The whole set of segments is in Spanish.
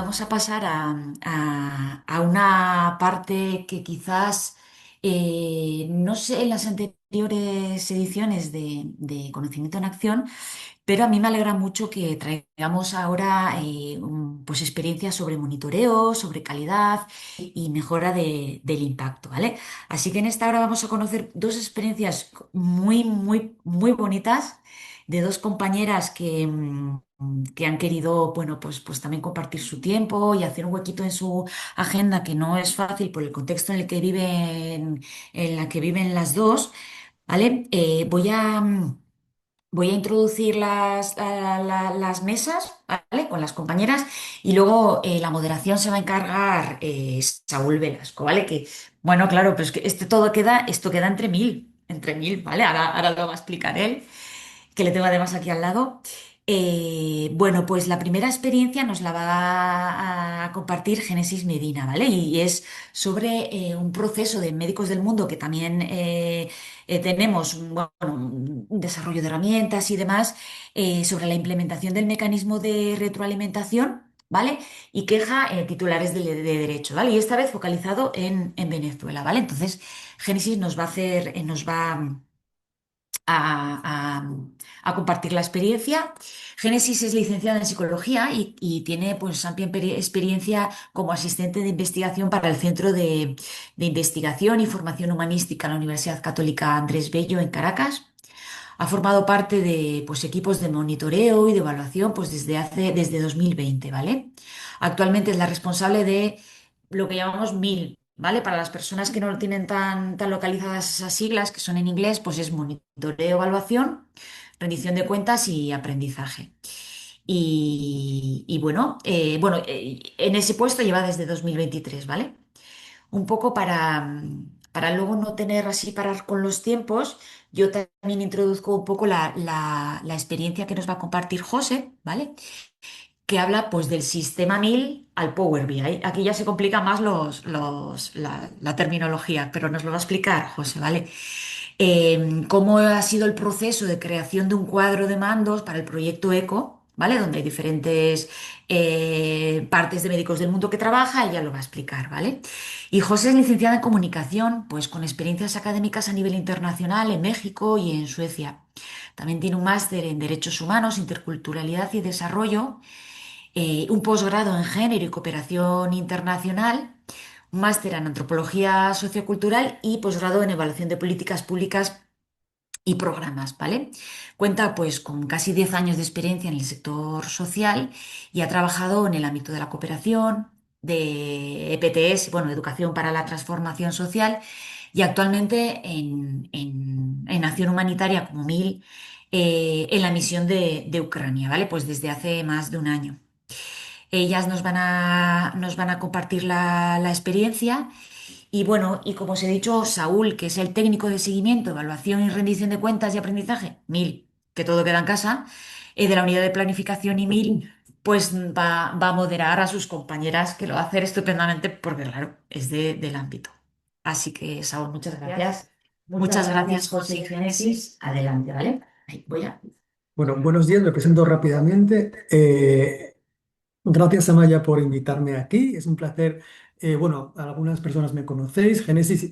vamos a pasar a una parte que quizás, no sé, en las anteriores ediciones de Conocimiento en Acción, pero a mí me alegra mucho que traigamos ahora pues experiencias sobre monitoreo, sobre calidad y mejora del impacto, ¿vale? Así que en esta hora vamos a conocer dos experiencias muy, muy, muy bonitas de dos compañeras que han querido, bueno, pues también compartir su tiempo y hacer un huequito en su agenda, que no es fácil por el contexto en el que en la que viven las dos, ¿vale? Voy a introducir las mesas, ¿vale? Con las compañeras y luego la moderación se va a encargar Saúl Velasco, ¿vale? Que, bueno, claro, pero es que esto queda entre mil, ¿vale? Ahora lo va a explicar él, que le tengo además aquí al lado. Bueno, pues la primera experiencia nos la va a compartir Génesis Medina, ¿vale? Y es sobre un proceso de Médicos del Mundo que también tenemos, bueno, un desarrollo de herramientas y demás, sobre la implementación del mecanismo de retroalimentación, ¿vale? Y queja titulares de derecho, ¿vale? Y esta vez focalizado en Venezuela, ¿vale? Entonces, Génesis nos va a hacer, nos va a, a- a compartir la experiencia. Génesis es licenciada en psicología y tiene pues amplia experiencia como asistente de investigación para el Centro de Investigación y Formación Humanística en la Universidad Católica Andrés Bello en Caracas. Ha formado parte de pues, equipos de monitoreo y de evaluación pues, desde 2020, ¿vale? Actualmente es la responsable de lo que llamamos MIL, ¿vale? Para las personas que no lo tienen tan localizadas esas siglas, que son en inglés, pues es monitoreo, evaluación, rendición de cuentas y aprendizaje. Bueno, en ese puesto lleva desde 2023, ¿vale? Un poco para luego no tener así parar con los tiempos, yo también introduzco un poco la experiencia que nos va a compartir José, ¿vale? Que habla pues del sistema 1000 al Power BI. Aquí ya se complica más la terminología, pero nos lo va a explicar José, ¿vale? Cómo ha sido el proceso de creación de un cuadro de mandos para el proyecto ECO, ¿vale? Donde hay diferentes partes de Médicos del Mundo que trabaja, ella lo va a explicar, ¿vale? Y José es licenciada en comunicación, pues con experiencias académicas a nivel internacional en México y en Suecia. También tiene un máster en Derechos Humanos, Interculturalidad y Desarrollo, un posgrado en Género y Cooperación Internacional, un máster en Antropología Sociocultural y posgrado en Evaluación de Políticas Públicas y Programas, ¿vale? Cuenta pues con casi 10 años de experiencia en el sector social y ha trabajado en el ámbito de la cooperación, de EPTS, bueno, Educación para la Transformación Social, y actualmente en Acción Humanitaria como MIL, en la misión de Ucrania, ¿vale? Pues desde hace más de un año. Ellas nos van a compartir la experiencia y bueno, y como os he dicho, Saúl, que es el técnico de seguimiento, evaluación y rendición de cuentas y aprendizaje, MIL, que todo queda en casa, de la unidad de planificación y MIL, pues va a moderar a sus compañeras, que lo va a hacer estupendamente porque, claro, es del ámbito. Así que, Saúl, muchas gracias. Muchas gracias, José y Génesis. Adelante, ¿vale? Ahí voy a... Bueno, buenos días, me presento rápidamente. Gracias, Amaya, por invitarme aquí. Es un placer. Bueno, algunas personas me conocéis,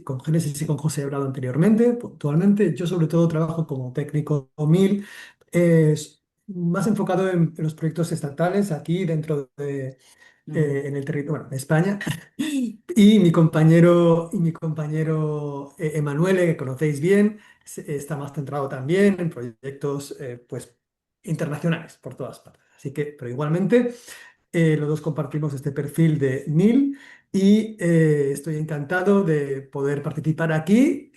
con Génesis y con José he hablado anteriormente. Puntualmente, yo sobre todo trabajo como técnico MIL, más enfocado en los proyectos estatales aquí dentro de, Mm. en el territorio, bueno, en España. Y mi compañero Emanuele, que conocéis bien, está más centrado también en proyectos pues, internacionales por todas partes. Así que, pero igualmente, los dos compartimos este perfil de Neil y estoy encantado de poder participar aquí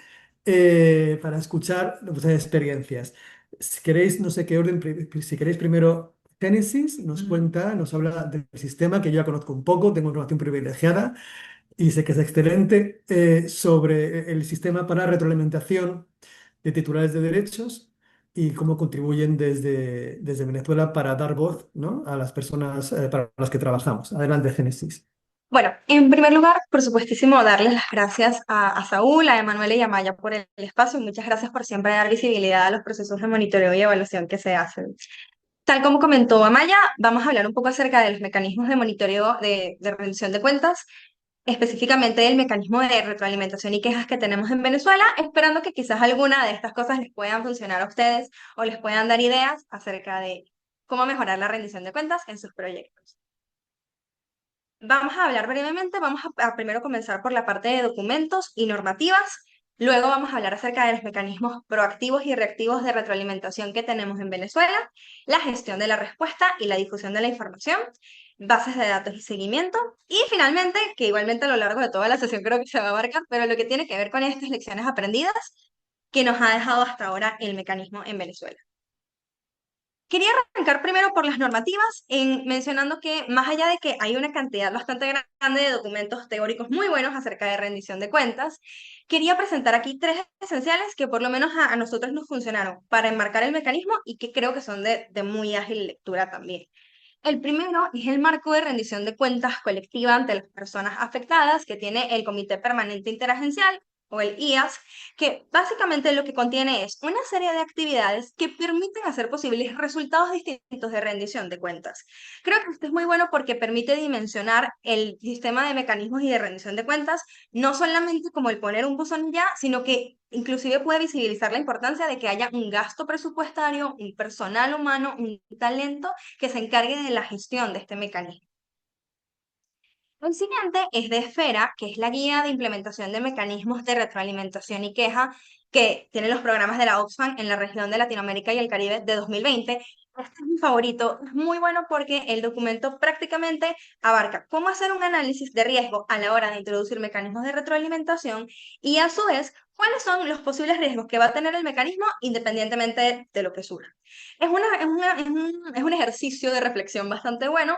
para escuchar vuestras experiencias. Si queréis, no sé qué orden, si queréis primero, Génesis nos Mm. cuenta, nos habla del sistema que yo ya conozco un poco, tengo información privilegiada y sé que es excelente, sobre el sistema para retroalimentación de titulares de derechos y cómo contribuyen desde Venezuela para dar voz, ¿no?, a las personas para las que trabajamos. Adelante, Génesis. Bueno, en primer lugar, por supuestísimo, darles las gracias a Saúl, a Emanuele y a Maya por el espacio. Muchas gracias por siempre dar visibilidad a los procesos de monitoreo y evaluación que se hacen. Tal como comentó Amaya, vamos a hablar un poco acerca de los mecanismos de monitoreo de rendición de cuentas, específicamente del mecanismo de retroalimentación y quejas que tenemos en Venezuela, esperando que quizás alguna de estas cosas les puedan funcionar a ustedes o les puedan dar ideas acerca de cómo mejorar la rendición de cuentas en sus proyectos. Vamos a hablar brevemente, vamos a primero comenzar por la parte de documentos y normativas, luego vamos a hablar acerca de los mecanismos proactivos y reactivos de retroalimentación que tenemos en Venezuela, la gestión de la respuesta y la difusión de la información, bases de datos y seguimiento, y finalmente, que igualmente a lo largo de toda la sesión creo que se va a abarcar, pero lo que tiene que ver con estas lecciones aprendidas que nos ha dejado hasta ahora el mecanismo en Venezuela. Quería arrancar primero por las normativas, mencionando que más allá de que hay una cantidad bastante grande de documentos teóricos muy buenos acerca de rendición de cuentas, quería presentar aquí tres esenciales que por lo menos a nosotros nos funcionaron para enmarcar el mecanismo y que creo que son de muy ágil lectura también. El primero es el marco de rendición de cuentas colectiva ante las personas afectadas que tiene el Comité Permanente Interagencial o el IAS, que básicamente lo que contiene es una serie de actividades que permiten hacer posibles resultados distintos de rendición de cuentas. Creo que esto es muy bueno porque permite dimensionar el sistema de mecanismos y de rendición de cuentas, no solamente como el poner un buzón y ya, sino que inclusive puede visibilizar la importancia de que haya un gasto presupuestario, un personal humano, un talento que se encargue de la gestión de este mecanismo. El siguiente es de Esfera, que es la guía de implementación de mecanismos de retroalimentación y queja que tienen los programas de la Oxfam en la región de Latinoamérica y el Caribe de 2020. Este es mi favorito, es muy bueno porque el documento prácticamente abarca cómo hacer un análisis de riesgo a la hora de introducir mecanismos de retroalimentación y a su vez cuáles son los posibles riesgos que va a tener el mecanismo independientemente de lo que surja. Es un ejercicio de reflexión bastante bueno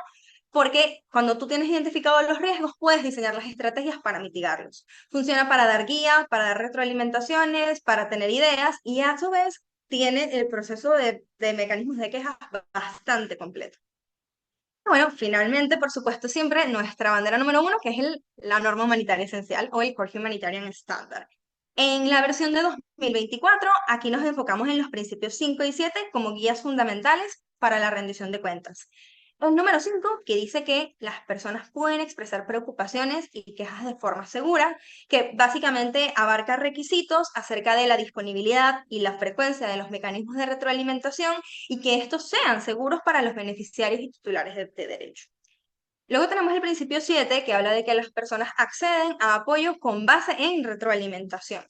porque cuando tú tienes identificado los riesgos, puedes diseñar las estrategias para mitigarlos. Funciona para dar guía, para dar retroalimentaciones, para tener ideas y a su vez tiene el proceso de mecanismos de quejas bastante completo. Bueno, finalmente, por supuesto, siempre nuestra bandera número uno, que es la norma humanitaria esencial o el Core Humanitarian Standard. En la versión de 2024, aquí nos enfocamos en los principios 5 y 7 como guías fundamentales para la rendición de cuentas. El número 5, que dice que las personas pueden expresar preocupaciones y quejas de forma segura, que básicamente abarca requisitos acerca de la disponibilidad y la frecuencia de los mecanismos de retroalimentación y que estos sean seguros para los beneficiarios y titulares de derecho. Luego tenemos el principio 7, que habla de que las personas acceden a apoyo con base en retroalimentación.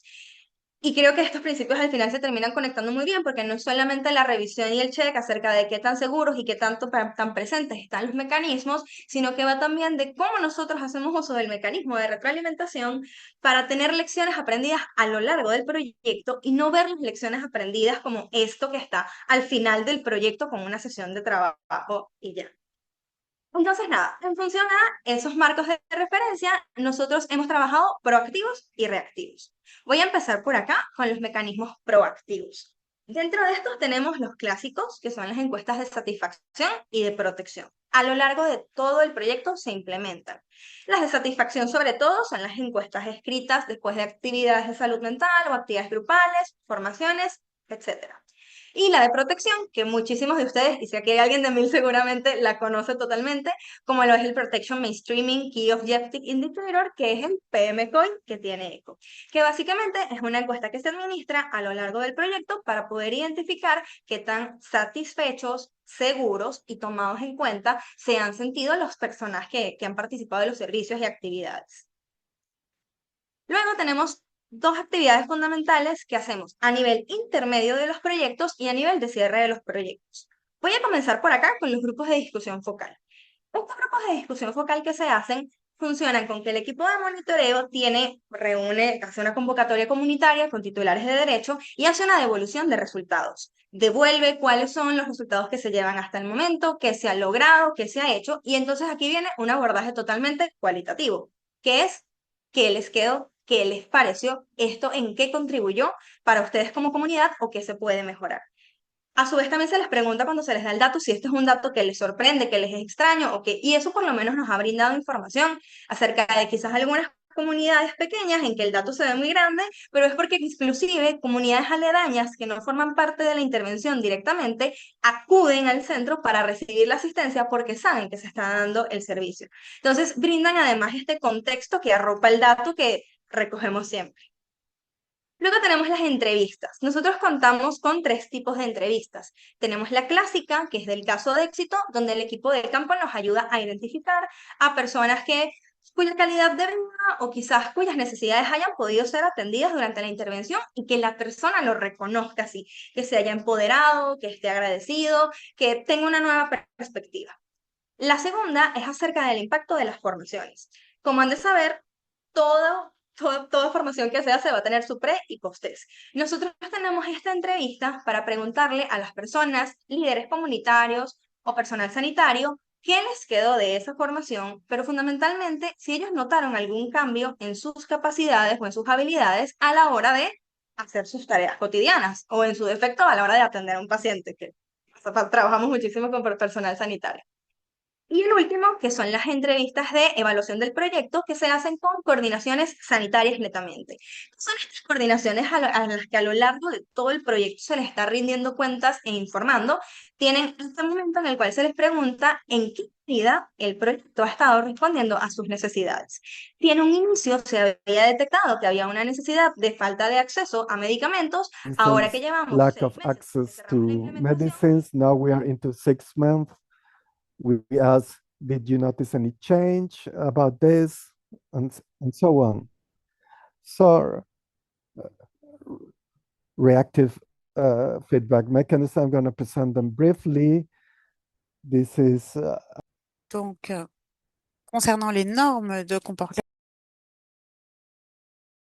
Y creo que estos principios al final se terminan conectando muy bien porque no es solamente la revisión y el check acerca de qué tan seguros y qué tanto tan presentes están los mecanismos, sino que va también de cómo nosotros hacemos uso del mecanismo de retroalimentación para tener lecciones aprendidas a lo largo del proyecto y no ver las lecciones aprendidas como esto que está al final del proyecto con una sesión de trabajo y ya. Entonces, nada, en función a esos marcos de referencia, nosotros hemos trabajado proactivos y reactivos. Voy a empezar por acá con los mecanismos proactivos. Dentro de estos tenemos los clásicos, que son las encuestas de satisfacción y de protección. A lo largo de todo el proyecto se implementan. Las de satisfacción, sobre todo, son las encuestas escritas después de actividades de salud mental o actividades grupales, formaciones, etcétera. Y la de protección, que muchísimos de ustedes, y si aquí hay alguien de 1000 seguramente la conoce totalmente, como lo es el Protection Mainstreaming Key Objective Indicator, que es el PMCOI que tiene ECO, que básicamente es una encuesta que se administra a lo largo del proyecto para poder identificar qué tan satisfechos, seguros y tomados en cuenta se han sentido los personas que han participado de los servicios y actividades. Luego tenemos dos actividades fundamentales que hacemos a nivel intermedio de los proyectos y a nivel de cierre de los proyectos. Voy a comenzar por acá con los grupos de discusión focal. Estos grupos de discusión focal que se hacen funcionan con que el equipo de monitoreo hace una convocatoria comunitaria con titulares de derecho y hace una devolución de resultados. Devuelve cuáles son los resultados que se llevan hasta el momento, qué se ha logrado, qué se ha hecho, y entonces aquí viene un abordaje totalmente cualitativo, que es qué les quedó, qué les pareció, esto en qué contribuyó para ustedes como comunidad o qué se puede mejorar. A su vez también se les pregunta cuando se les da el dato si esto es un dato que les sorprende, que les es extraño y eso por lo menos nos ha brindado información acerca de quizás algunas comunidades pequeñas en que el dato se ve muy grande, pero es porque inclusive comunidades aledañas que no forman parte de la intervención directamente acuden al centro para recibir la asistencia porque saben que se está dando el servicio. Entonces, brindan además este contexto que arropa el dato que recogemos siempre. Luego tenemos las entrevistas. Nosotros contamos con tres tipos de entrevistas. Tenemos la clásica, que es del caso de éxito, donde el equipo de campo nos ayuda a identificar a personas cuya calidad de vida o quizás cuyas necesidades hayan podido ser atendidas durante la intervención y que la persona lo reconozca así, que se haya empoderado, que esté agradecido, que tenga una nueva perspectiva. La segunda es acerca del impacto de las formaciones. Como han de saber, toda formación que sea se va a tener su pre y post-test. Nosotros tenemos esta entrevista para preguntarle a las personas, líderes comunitarios o personal sanitario, qué les quedó de esa formación, pero fundamentalmente si ellos notaron algún cambio en sus capacidades o en sus habilidades a la hora de hacer sus tareas cotidianas o en su defecto a la hora de atender a un paciente, que trabajamos muchísimo con personal sanitario. Y el último, que son las entrevistas de evaluación del proyecto que se hacen con coordinaciones sanitarias netamente. Son estas coordinaciones a las que a lo largo de todo el proyecto se les está rindiendo cuentas e informando. Tienen este momento en el cual se les pregunta en qué medida el proyecto ha estado respondiendo a sus necesidades. Tiene un inicio, se había detectado que había una necesidad de falta de acceso a medicamentos. Ahora que Instance, llevamos lack 6 of meses que access cerramos la to implementación, medicines. Now we are into 6 months. We ask, did you notice any change about this? And so on. So, reactive feedback mechanism, I'm going to present them briefly. This is Donc, concernant les normes de comportement,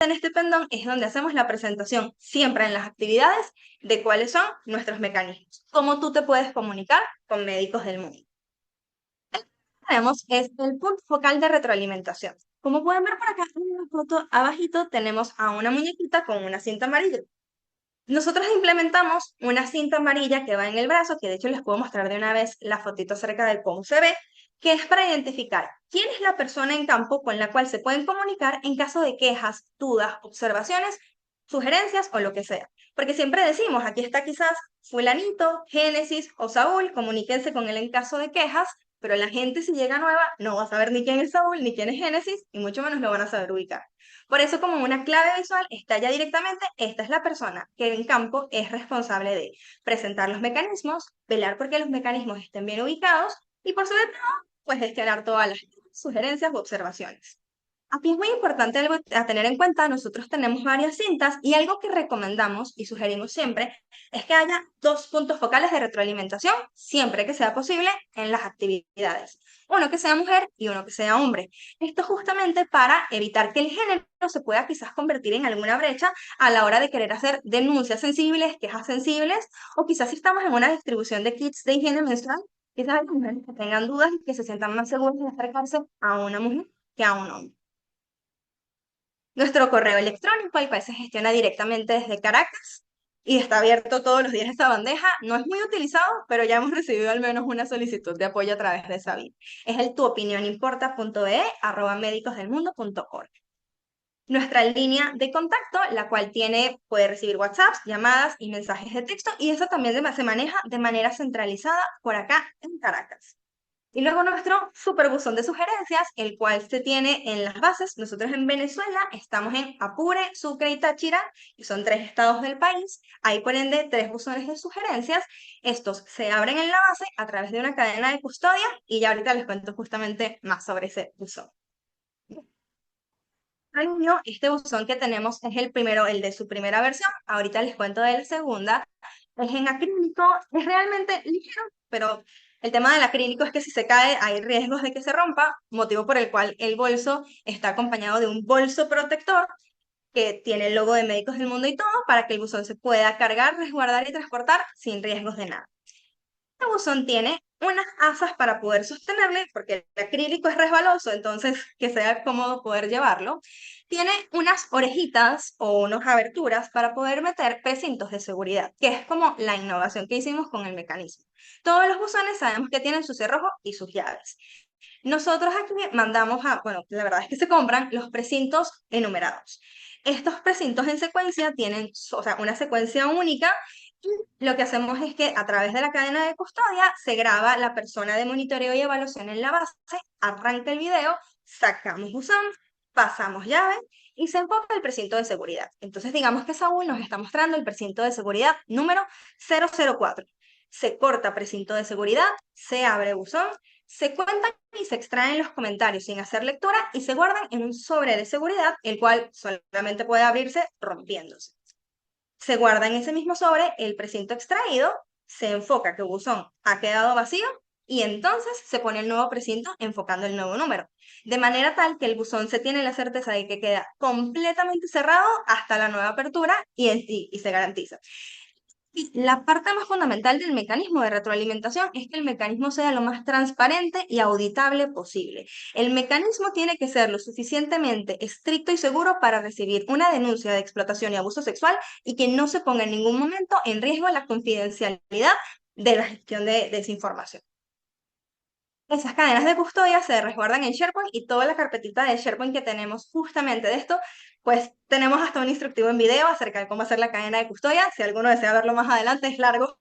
en este pendón es donde hacemos la presentación siempre en las actividades de cuáles son nuestros mecanismos, cómo tú te puedes comunicar con médicos del mundo. Tenemos es el punto focal de retroalimentación. Como pueden ver por acá en la foto abajito tenemos a una muñequita con una cinta amarilla. Nosotros implementamos una cinta amarilla que va en el brazo, que de hecho les puedo mostrar de una vez la fotito acerca de cómo se ve, que es para identificar quién es la persona en campo con la cual se pueden comunicar en caso de quejas, dudas, observaciones, sugerencias o lo que sea. Porque siempre decimos, aquí está quizás fulanito, Génesis o Saúl, comuníquense con él en caso de quejas, pero la gente si llega nueva no va a saber ni quién es Saúl, ni quién es Génesis, y mucho menos lo van a saber ubicar. Por eso, como una clave visual, está ya directamente, esta es la persona que en campo es responsable de presentar los mecanismos, velar porque los mecanismos estén bien ubicados y por sobre todo, pues gestionar todas las sugerencias u observaciones. Aquí es muy importante algo a tener en cuenta, nosotros tenemos varias cintas y algo que recomendamos y sugerimos siempre es que haya 2 puntos focales de retroalimentación, siempre que sea posible, en las actividades. Uno que sea mujer y uno que sea hombre. Esto justamente para evitar que el género se pueda quizás convertir en alguna brecha a la hora de querer hacer denuncias sensibles, quejas sensibles, o quizás si estamos en una distribución de kits de higiene menstrual, quizás hay mujeres que tengan dudas y que se sientan más seguras de acercarse a una mujer que a un hombre. Nuestro correo electrónico, el cual se gestiona directamente desde Caracas y está abierto todos los días esta bandeja. No es muy utilizado, pero ya hemos recibido al menos una solicitud de apoyo a través de esa vía. Es el tuopinionimporta.be@medicosdelmundo.org. Nuestra línea de contacto, la cual puede recibir WhatsApps, llamadas y mensajes de texto, y eso también se maneja de manera centralizada por acá en Caracas. Y luego nuestro superbuzón de sugerencias, el cual se tiene en las bases. Nosotros en Venezuela estamos en Apure, Sucre y Táchira, que son 3 estados del país. Hay por ende 3 buzones de sugerencias. Estos se abren en la base a través de una cadena de custodia y ya ahorita les cuento justamente más sobre ese buzón. Año, este buzón que tenemos es el primero, el de su primera versión. Ahorita les cuento de la segunda. Es en acrílico, es realmente ligero, pero el tema del acrílico es que si se cae hay riesgos de que se rompa, motivo por el cual el bolso está acompañado de un bolso protector que tiene el logo de Médicos del Mundo y todo, para que el buzón se pueda cargar, resguardar y transportar sin riesgos de nada. Este buzón tiene unas asas para poder sostenerle, porque el acrílico es resbaloso, entonces que sea cómodo poder llevarlo. Tiene unas orejitas o unas aberturas para poder meter precintos de seguridad, que es como la innovación que hicimos con el mecanismo. Todos los buzones sabemos que tienen su cerrojo y sus llaves. Nosotros aquí mandamos bueno, la verdad es que se compran los precintos enumerados. Estos precintos en secuencia tienen, o sea, una secuencia única y lo que hacemos es que a través de la cadena de custodia se graba la persona de monitoreo y evaluación en la base, arranca el video, sacamos buzón, pasamos llave y se enfoca el precinto de seguridad. Entonces digamos que Saúl nos está mostrando el precinto de seguridad número 004. Se corta precinto de seguridad, se abre buzón, se cuentan y se extraen los comentarios sin hacer lectura y se guardan en un sobre de seguridad, el cual solamente puede abrirse rompiéndose. Se guarda en ese mismo sobre el precinto extraído, se enfoca que buzón ha quedado vacío y entonces se pone el nuevo precinto enfocando el nuevo número. De manera tal que el buzón se tiene la certeza de que queda completamente cerrado hasta la nueva apertura y se garantiza. Y la parte más fundamental del mecanismo de retroalimentación es que el mecanismo sea lo más transparente y auditable posible. El mecanismo tiene que ser lo suficientemente estricto y seguro para recibir una denuncia de explotación y abuso sexual y que no se ponga en ningún momento en riesgo la confidencialidad de la gestión de esa información. Esas cadenas de custodia se resguardan en SharePoint y toda la carpetita de SharePoint que tenemos justamente de esto, pues tenemos hasta un instructivo en video acerca de cómo hacer la cadena de custodia. Si alguno desea verlo más adelante, es largo,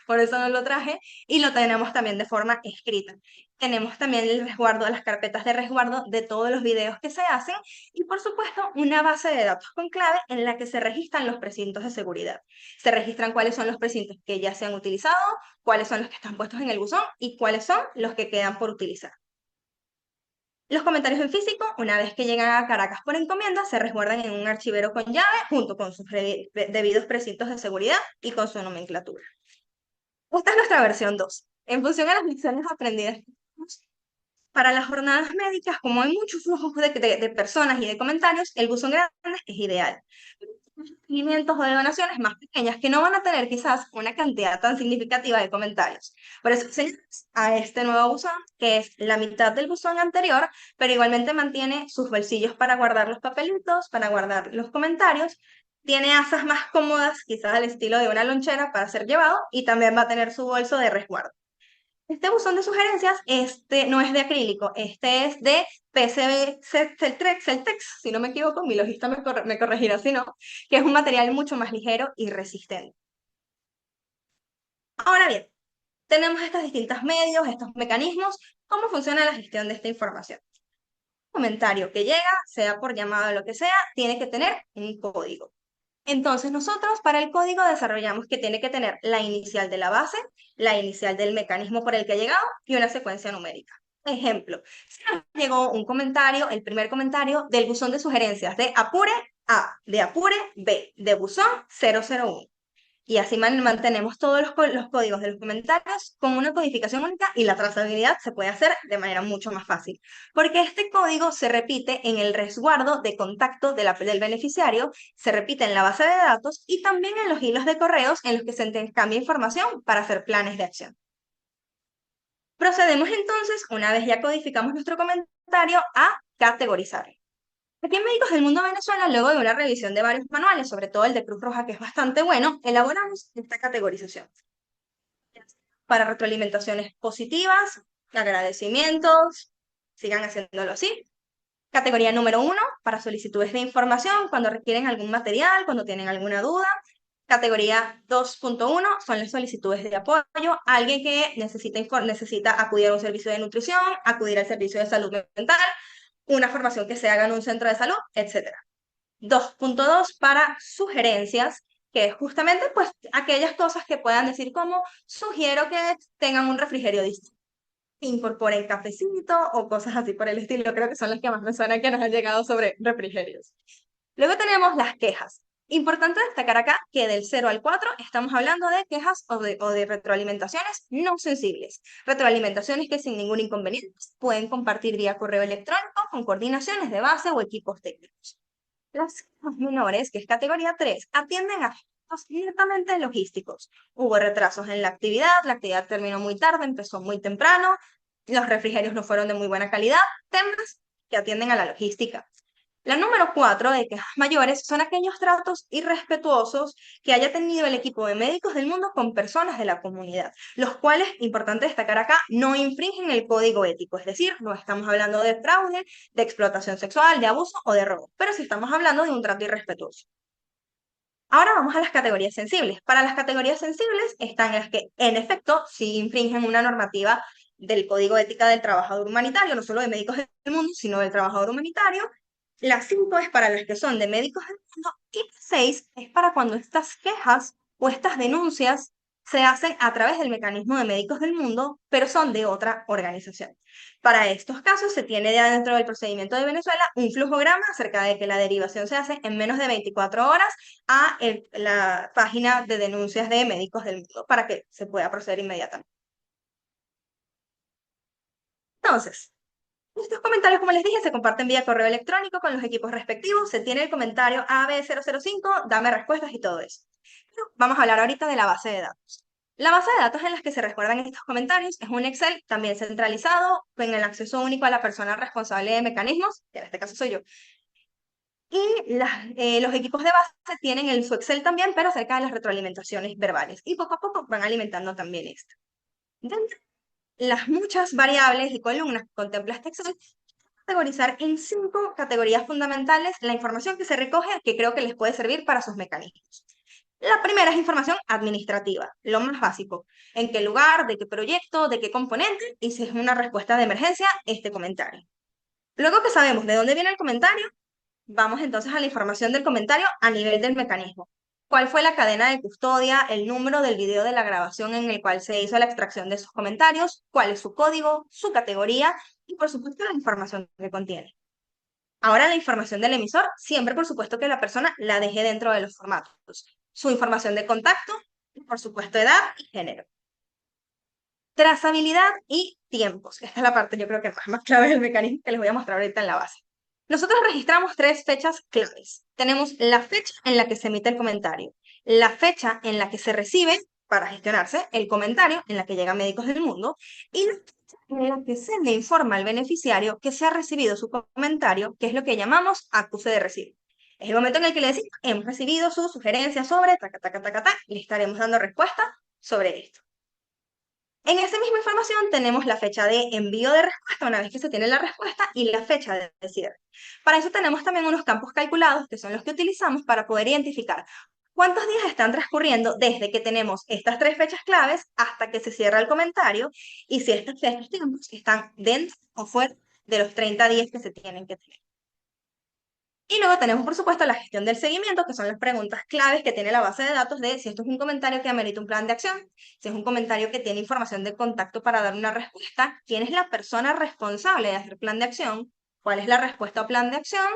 por eso no lo traje, y lo tenemos también de forma escrita. Tenemos también el resguardo, las carpetas de resguardo de todos los videos que se hacen y por supuesto una base de datos con clave en la que se registran los precintos de seguridad. Se registran cuáles son los precintos que ya se han utilizado, cuáles son los que están puestos en el buzón y cuáles son los que quedan por utilizar. Los comentarios en físico, una vez que llegan a Caracas por encomienda, se resguardan en un archivero con llave junto con sus debidos precintos de seguridad y con su nomenclatura. Esta es nuestra versión 2. En función a las lecciones aprendidas para las jornadas médicas, como hay muchos flujos de personas y de comentarios, el buzón grande es ideal. Seguimientos o de donaciones más pequeñas que no van a tener quizás una cantidad tan significativa de comentarios. Por eso enseñamos a este nuevo buzón, que es la mitad del buzón anterior, pero igualmente mantiene sus bolsillos para guardar los papelitos, para guardar los comentarios. Tiene asas más cómodas, quizás al estilo de una lonchera para ser llevado, y también va a tener su bolso de resguardo. Este buzón de sugerencias, no es de acrílico, este es de PCB Celtex, si no me equivoco, mi logista me corregirá si no, que es un material mucho más ligero y resistente. Ahora bien, tenemos estos distintos medios, estos mecanismos, ¿cómo funciona la gestión de esta información? Un comentario que llega, sea por llamada o lo que sea, tiene que tener un código. Entonces nosotros para el código desarrollamos que tiene que tener la inicial de la base, la inicial del mecanismo por el que ha llegado y una secuencia numérica. Ejemplo, si nos llegó un comentario, el primer comentario del buzón de sugerencias de Apure A, de Apure B, de buzón 001. Y así mantenemos todos los códigos de los comentarios con una codificación única y la trazabilidad se puede hacer de manera mucho más fácil. Porque este código se repite en el resguardo de contacto del beneficiario, se repite en la base de datos y también en los hilos de correos en los que se intercambia información para hacer planes de acción. Procedemos entonces, una vez ya codificamos nuestro comentario, a categorizarlo. Aquí en Médicos del Mundo Venezuela, luego de una revisión de varios manuales, sobre todo el de Cruz Roja, que es bastante bueno, elaboramos esta categorización. Para retroalimentaciones positivas, agradecimientos, sigan haciéndolo así. Categoría número 1, para solicitudes de información, cuando requieren algún material, cuando tienen alguna duda. Categoría 2.1 son las solicitudes de apoyo, alguien que necesita acudir a un servicio de nutrición, acudir al servicio de salud mental, una formación que se haga en un centro de salud, etc. 2.2 para sugerencias, que es justamente pues aquellas cosas que puedan decir como sugiero que tengan un refrigerio distinto, incorporen cafecito o cosas así por el estilo. Creo que son las que más me suenan que nos han llegado sobre refrigerios. Luego tenemos las quejas. Importante destacar acá que del 0 al 4 estamos hablando de quejas o de retroalimentaciones no sensibles. Retroalimentaciones que sin ningún inconveniente pueden compartir vía correo electrónico con coordinaciones de base o equipos técnicos. Las quejas menores, que es categoría 3, atienden a aspectos netamente logísticos. Hubo retrasos en la actividad terminó muy tarde, empezó muy temprano, los refrigerios no fueron de muy buena calidad, temas que atienden a la logística. La número 4 de quejas mayores son aquellos tratos irrespetuosos que haya tenido el equipo de médicos del mundo con personas de la comunidad, los cuales, importante destacar acá, no infringen el código ético, es decir, no estamos hablando de fraude, de explotación sexual, de abuso o de robo, pero sí estamos hablando de un trato irrespetuoso. Ahora vamos a las categorías sensibles. Para las categorías sensibles están las que, en efecto, sí infringen una normativa del Código de Ética del Trabajador Humanitario, no solo de médicos del mundo, sino del trabajador humanitario. La 5 es para las que son de médicos del mundo y la 6 es para cuando estas quejas o estas denuncias se hacen a través del mecanismo de médicos del mundo, pero son de otra organización. Para estos casos se tiene ya dentro del procedimiento de Venezuela un flujograma acerca de que la derivación se hace en menos de 24 horas a la página de denuncias de médicos del mundo para que se pueda proceder inmediatamente. Entonces, estos comentarios, como les dije, se comparten vía correo electrónico con los equipos respectivos. Se tiene el comentario AB005, dame respuestas y todo eso. Pero vamos a hablar ahorita de la base de datos. La base de datos en la que se resguardan estos comentarios es un Excel también centralizado, con el acceso único a la persona responsable de mecanismos, que en este caso soy yo. Y los equipos de base tienen su Excel también, pero acerca de las retroalimentaciones verbales. Y poco a poco van alimentando también esto. Dentro de las muchas variables y columnas que contempla este Excel, categorizar en 5 categorías fundamentales la información que se recoge, que creo que les puede servir para sus mecanismos. La primera es información administrativa, lo más básico. En qué lugar, de qué proyecto, de qué componente, y si es una respuesta de emergencia, este comentario. Luego que sabemos de dónde viene el comentario, vamos entonces a la información del comentario a nivel del mecanismo. ¿Cuál fue la cadena de custodia, el número del video de la grabación en el cual se hizo la extracción de esos comentarios? ¿Cuál es su código, su categoría y, por supuesto, la información que contiene? Ahora la información del emisor, siempre por supuesto que la persona la deje dentro de los formatos. Su información de contacto, y por supuesto edad y género. Trazabilidad y tiempos. Esta es la parte yo creo que más clave del mecanismo que les voy a mostrar ahorita en la base. Nosotros registramos 3 fechas claves. Tenemos la fecha en la que se emite el comentario, la fecha en la que se recibe para gestionarse el comentario, en la que llegan médicos del mundo, y la fecha en la que se le informa al beneficiario que se ha recibido su comentario, que es lo que llamamos acuse de recibo. Es el momento en el que le decimos, hemos recibido su sugerencia sobre, taca, taca, taca, taca, y le estaremos dando respuesta sobre esto. En esa misma información tenemos la fecha de envío de respuesta una vez que se tiene la respuesta y la fecha de cierre. Para eso tenemos también unos campos calculados que son los que utilizamos para poder identificar cuántos días están transcurriendo desde que tenemos estas 3 fechas claves hasta que se cierra el comentario y si estos tiempos están dentro o fuera de los 30 días que se tienen que tener. Y luego tenemos, por supuesto, la gestión del seguimiento, que son las preguntas claves que tiene la base de datos de si esto es un comentario que amerita un plan de acción, si es un comentario que tiene información de contacto para dar una respuesta, quién es la persona responsable de hacer plan de acción, cuál es la respuesta o plan de acción,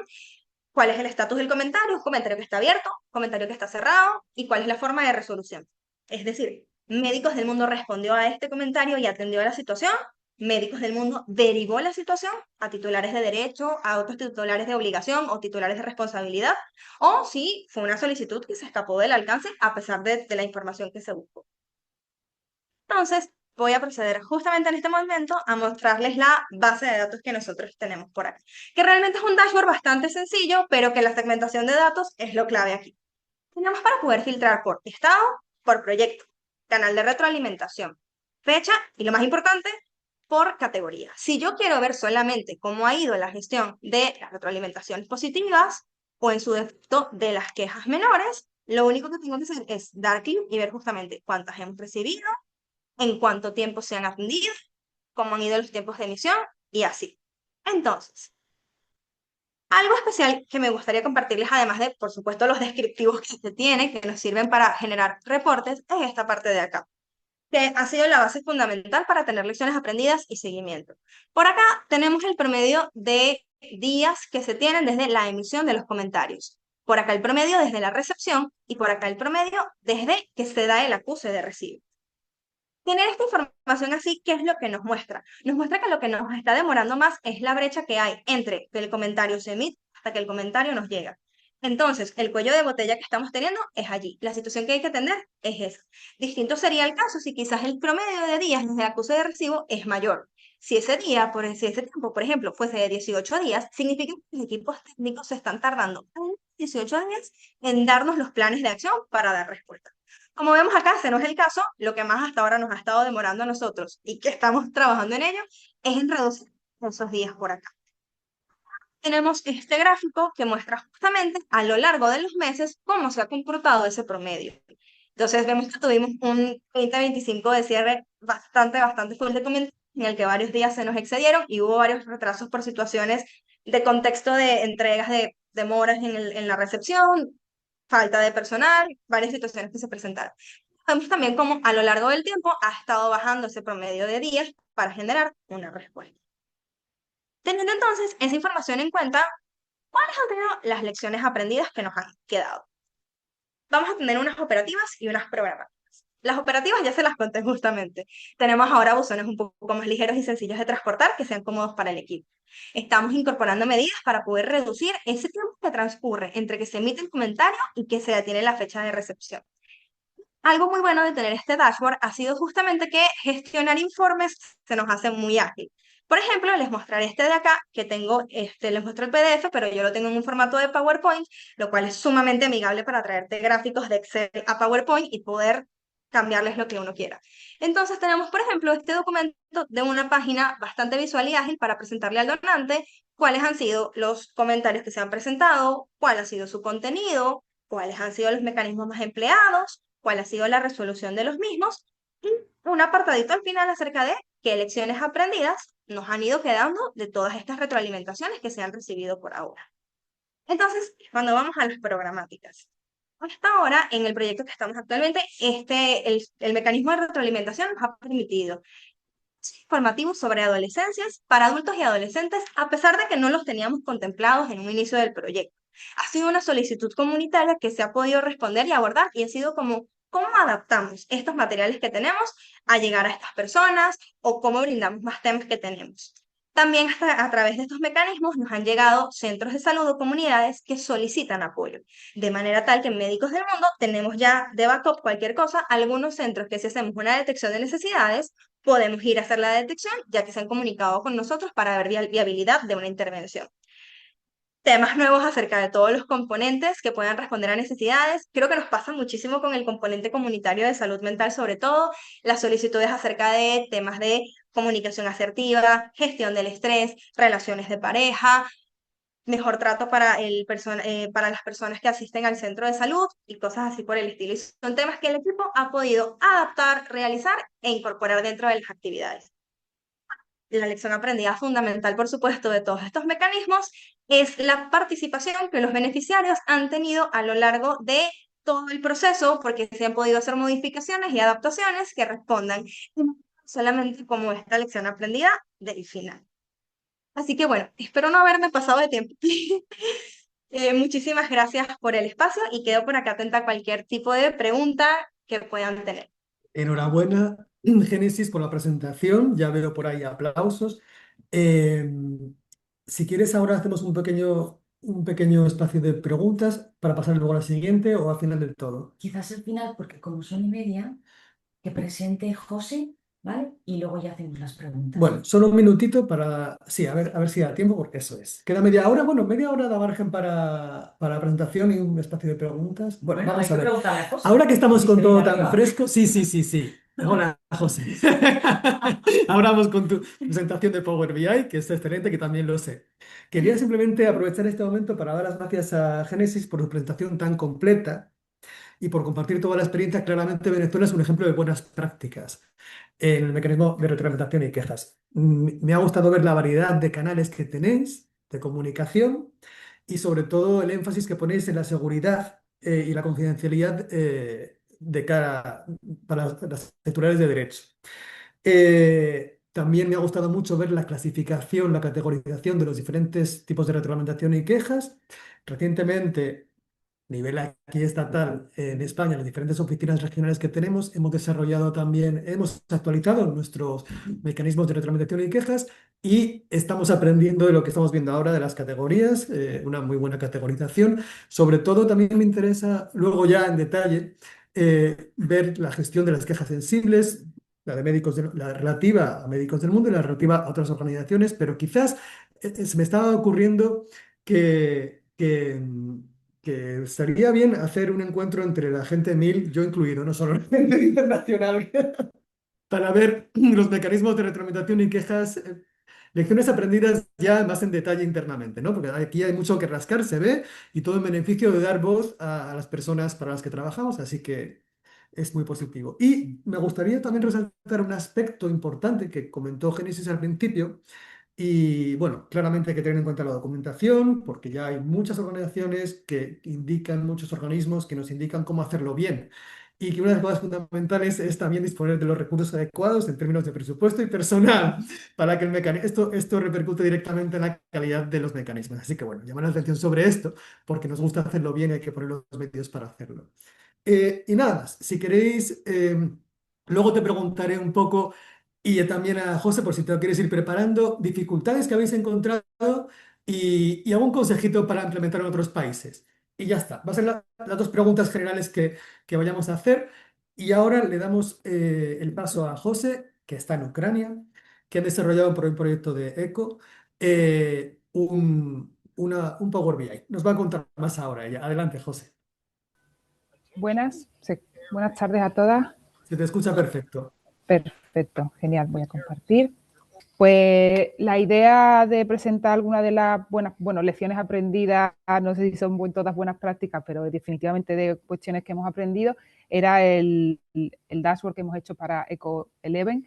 cuál es el estatus del comentario, un comentario que está abierto, un comentario que está cerrado, y cuál es la forma de resolución. Es decir, Médicos del Mundo respondió a este comentario y atendió a la situación, Médicos del Mundo derivó la situación a titulares de derecho, a otros titulares de obligación o titulares de responsabilidad, o si fue una solicitud que se escapó del alcance a pesar de la información que se buscó. Entonces, voy a proceder justamente en este momento a mostrarles la base de datos que nosotros tenemos por aquí, que realmente es un dashboard bastante sencillo, pero que la segmentación de datos es lo clave aquí. Tenemos para poder filtrar por estado, por proyecto, canal de retroalimentación, fecha y lo más importante, por categoría. Si yo quiero ver solamente cómo ha ido la gestión de las retroalimentaciones positivas o en su defecto de las quejas menores, lo único que tengo que hacer es dar clic y ver justamente cuántas hemos recibido, en cuánto tiempo se han atendido, cómo han ido los tiempos de emisión y así. Entonces, algo especial que me gustaría compartirles, además de, por supuesto, los descriptivos que se tiene, que nos sirven para generar reportes, es esta parte de acá, que ha sido la base fundamental para tener lecciones aprendidas y seguimiento. Por acá tenemos el promedio de días que se tienen desde la emisión de los comentarios. Por acá el promedio desde la recepción y por acá el promedio desde que se da el acuse de recibo. Tener esta información así, ¿qué es lo que nos muestra? Nos muestra que lo que nos está demorando más es la brecha que hay entre que el comentario se emite hasta que el comentario nos llega. Entonces, el cuello de botella que estamos teniendo es allí. La situación que hay que atender es esa. Distinto sería el caso si quizás el promedio de días desde el acuse de recibo es mayor. Si ese día, si ese tiempo, por ejemplo, fuese de 18 días, significa que los equipos técnicos se están tardando 18 días en darnos los planes de acción para dar respuesta. Como vemos acá, ese no es el caso, lo que más hasta ahora nos ha estado demorando a nosotros y que estamos trabajando en ello es en reducir esos días por acá. Tenemos este gráfico que muestra justamente a lo largo de los meses cómo se ha comportado ese promedio. Entonces vemos que tuvimos un 2025 de cierre bastante fuerte en el que varios días se nos excedieron y hubo varios retrasos por situaciones de contexto de entregas de demoras en la recepción, falta de personal, varias situaciones que se presentaron. Vemos también cómo a lo largo del tiempo ha estado bajando ese promedio de días para generar una respuesta. Teniendo entonces esa información en cuenta, ¿cuáles han sido las lecciones aprendidas que nos han quedado? Vamos a tener unas operativas y unas programáticas. Las operativas ya se las conté justamente. Tenemos ahora buzones un poco más ligeros y sencillos de transportar que sean cómodos para el equipo. Estamos incorporando medidas para poder reducir ese tiempo que transcurre entre que se emite el comentario y que se detiene la fecha de recepción. Algo muy bueno de tener este dashboard ha sido justamente que gestionar informes se nos hace muy ágil. Por ejemplo, les mostraré este de acá, que tengo, les muestro el PDF, pero yo lo tengo en un formato de PowerPoint, lo cual es sumamente amigable para traerte gráficos de Excel a PowerPoint y poder cambiarles lo que uno quiera. Entonces tenemos, por ejemplo, este documento de una página bastante visual y ágil para presentarle al donante cuáles han sido los comentarios que se han presentado, cuál ha sido su contenido, cuáles han sido los mecanismos más empleados, cuál ha sido la resolución de los mismos y un apartadito al final acerca de qué lecciones aprendidas nos han ido quedando de todas estas retroalimentaciones que se han recibido por ahora. Entonces, cuando vamos a las programáticas, hasta ahora, en el proyecto que estamos actualmente, el mecanismo de retroalimentación nos ha permitido informativos sobre adolescencias para adultos y adolescentes, a pesar de que no los teníamos contemplados en un inicio del proyecto. Ha sido una solicitud comunitaria que se ha podido responder y abordar y ha sido como, ¿cómo adaptamos estos materiales que tenemos a llegar a estas personas o cómo brindamos más temas que tenemos? También a través de estos mecanismos nos han llegado centros de salud o comunidades que solicitan apoyo, de manera tal que en Médicos del Mundo tenemos ya de backup cualquier cosa, algunos centros que si hacemos una detección de necesidades, podemos ir a hacer la detección, ya que se han comunicado con nosotros para ver viabilidad de una intervención. Temas nuevos acerca de todos los componentes que puedan responder a necesidades. Creo que nos pasa muchísimo con el componente comunitario de salud mental, sobre todo las solicitudes acerca de temas de comunicación asertiva, gestión del estrés, relaciones de pareja, mejor trato para las personas que asisten al centro de salud y cosas así por el estilo. Y son temas que el equipo ha podido adaptar, realizar e incorporar dentro de las actividades. La lección aprendida fundamental, por supuesto, de todos estos mecanismos es la participación que los beneficiarios han tenido a lo largo de todo el proceso, porque se han podido hacer modificaciones y adaptaciones que respondan solamente como esta lección aprendida del final. Así que bueno, espero no haberme pasado de tiempo. Muchísimas gracias por el espacio y quedo por acá atenta a cualquier tipo de pregunta que puedan tener. Enhorabuena, Génesis, por la presentación. Ya veo por ahí aplausos. Eh, si quieres, ahora hacemos un pequeño espacio de preguntas para pasar luego a la siguiente o al final del todo. Quizás al final, porque como son y media, que presente José, ¿vale? Y luego ya hacemos las preguntas. Bueno, solo un minutito para... Sí, a ver si da tiempo, porque eso es. Queda media hora. Bueno, media hora da margen para la presentación y un espacio de preguntas. Bueno, Bueno, vamos hay a que ver. preguntarle a José. Ahora que estamos Si con se todo viene tan arriba. fresco, sí. Hola, José. Ahora vamos con tu presentación de Power BI, que es excelente, que también lo sé. Quería simplemente aprovechar este momento para dar las gracias a Génesis por su presentación tan completa y por compartir toda la experiencia. Claramente Venezuela es un ejemplo de buenas prácticas en el mecanismo de retroalimentación y quejas. Me ha gustado ver la variedad de canales que tenéis de comunicación y sobre todo el énfasis que ponéis en la seguridad y la confidencialidad de cara para las titulares de derecho. También me ha gustado mucho ver la clasificación, la categorización de los diferentes tipos de retroalimentación y quejas. Recientemente, a nivel aquí estatal en España, las diferentes oficinas regionales que tenemos, hemos desarrollado también, hemos actualizado nuestros mecanismos de retroalimentación y quejas y estamos aprendiendo de lo que estamos viendo ahora de las categorías, una muy buena categorización. Sobre todo también me interesa luego ya en detalle ver la gestión de las quejas sensibles, la relativa a Médicos del Mundo y la relativa a otras organizaciones, pero quizás se me estaba ocurriendo que estaría bien hacer un encuentro entre la gente MIL, yo incluido, no solo la gente internacional, para ver los mecanismos de retroalimentación y quejas, lecciones aprendidas ya más en detalle internamente, ¿no? Porque aquí hay mucho que rascar, se ve, y todo en beneficio de dar voz a las personas para las que trabajamos, así que es muy positivo. Y me gustaría también resaltar un aspecto importante que comentó Génesis al principio, y bueno, claramente hay que tener en cuenta la documentación, porque ya hay muchas organizaciones que indican, muchos organismos que nos indican cómo hacerlo bien. Y que una de las cosas fundamentales es también disponer de los recursos adecuados en términos de presupuesto y personal para que esto repercute directamente en la calidad de los mecanismos. Así que bueno, llamar la atención sobre esto, porque nos gusta hacerlo bien y hay que poner los medios para hacerlo. Y nada más, si queréis, luego te preguntaré un poco, y también a José, por si te lo quieres ir preparando, dificultades que habéis encontrado y algún consejito para implementar en otros países. Y ya está, va a ser las dos preguntas generales que vayamos a hacer. Y ahora le damos el paso a José, que está en Ucrania, que ha desarrollado por un proyecto de ECO, un Power BI. Nos va a contar más ahora ella. Adelante, José. Buenas tardes a todas. Se te escucha perfecto. Perfecto, genial, voy a compartir. Pues la idea de presentar algunas de las lecciones aprendidas, no sé si son todas buenas prácticas, pero definitivamente de cuestiones que hemos aprendido, era el dashboard que hemos hecho para Eco 11,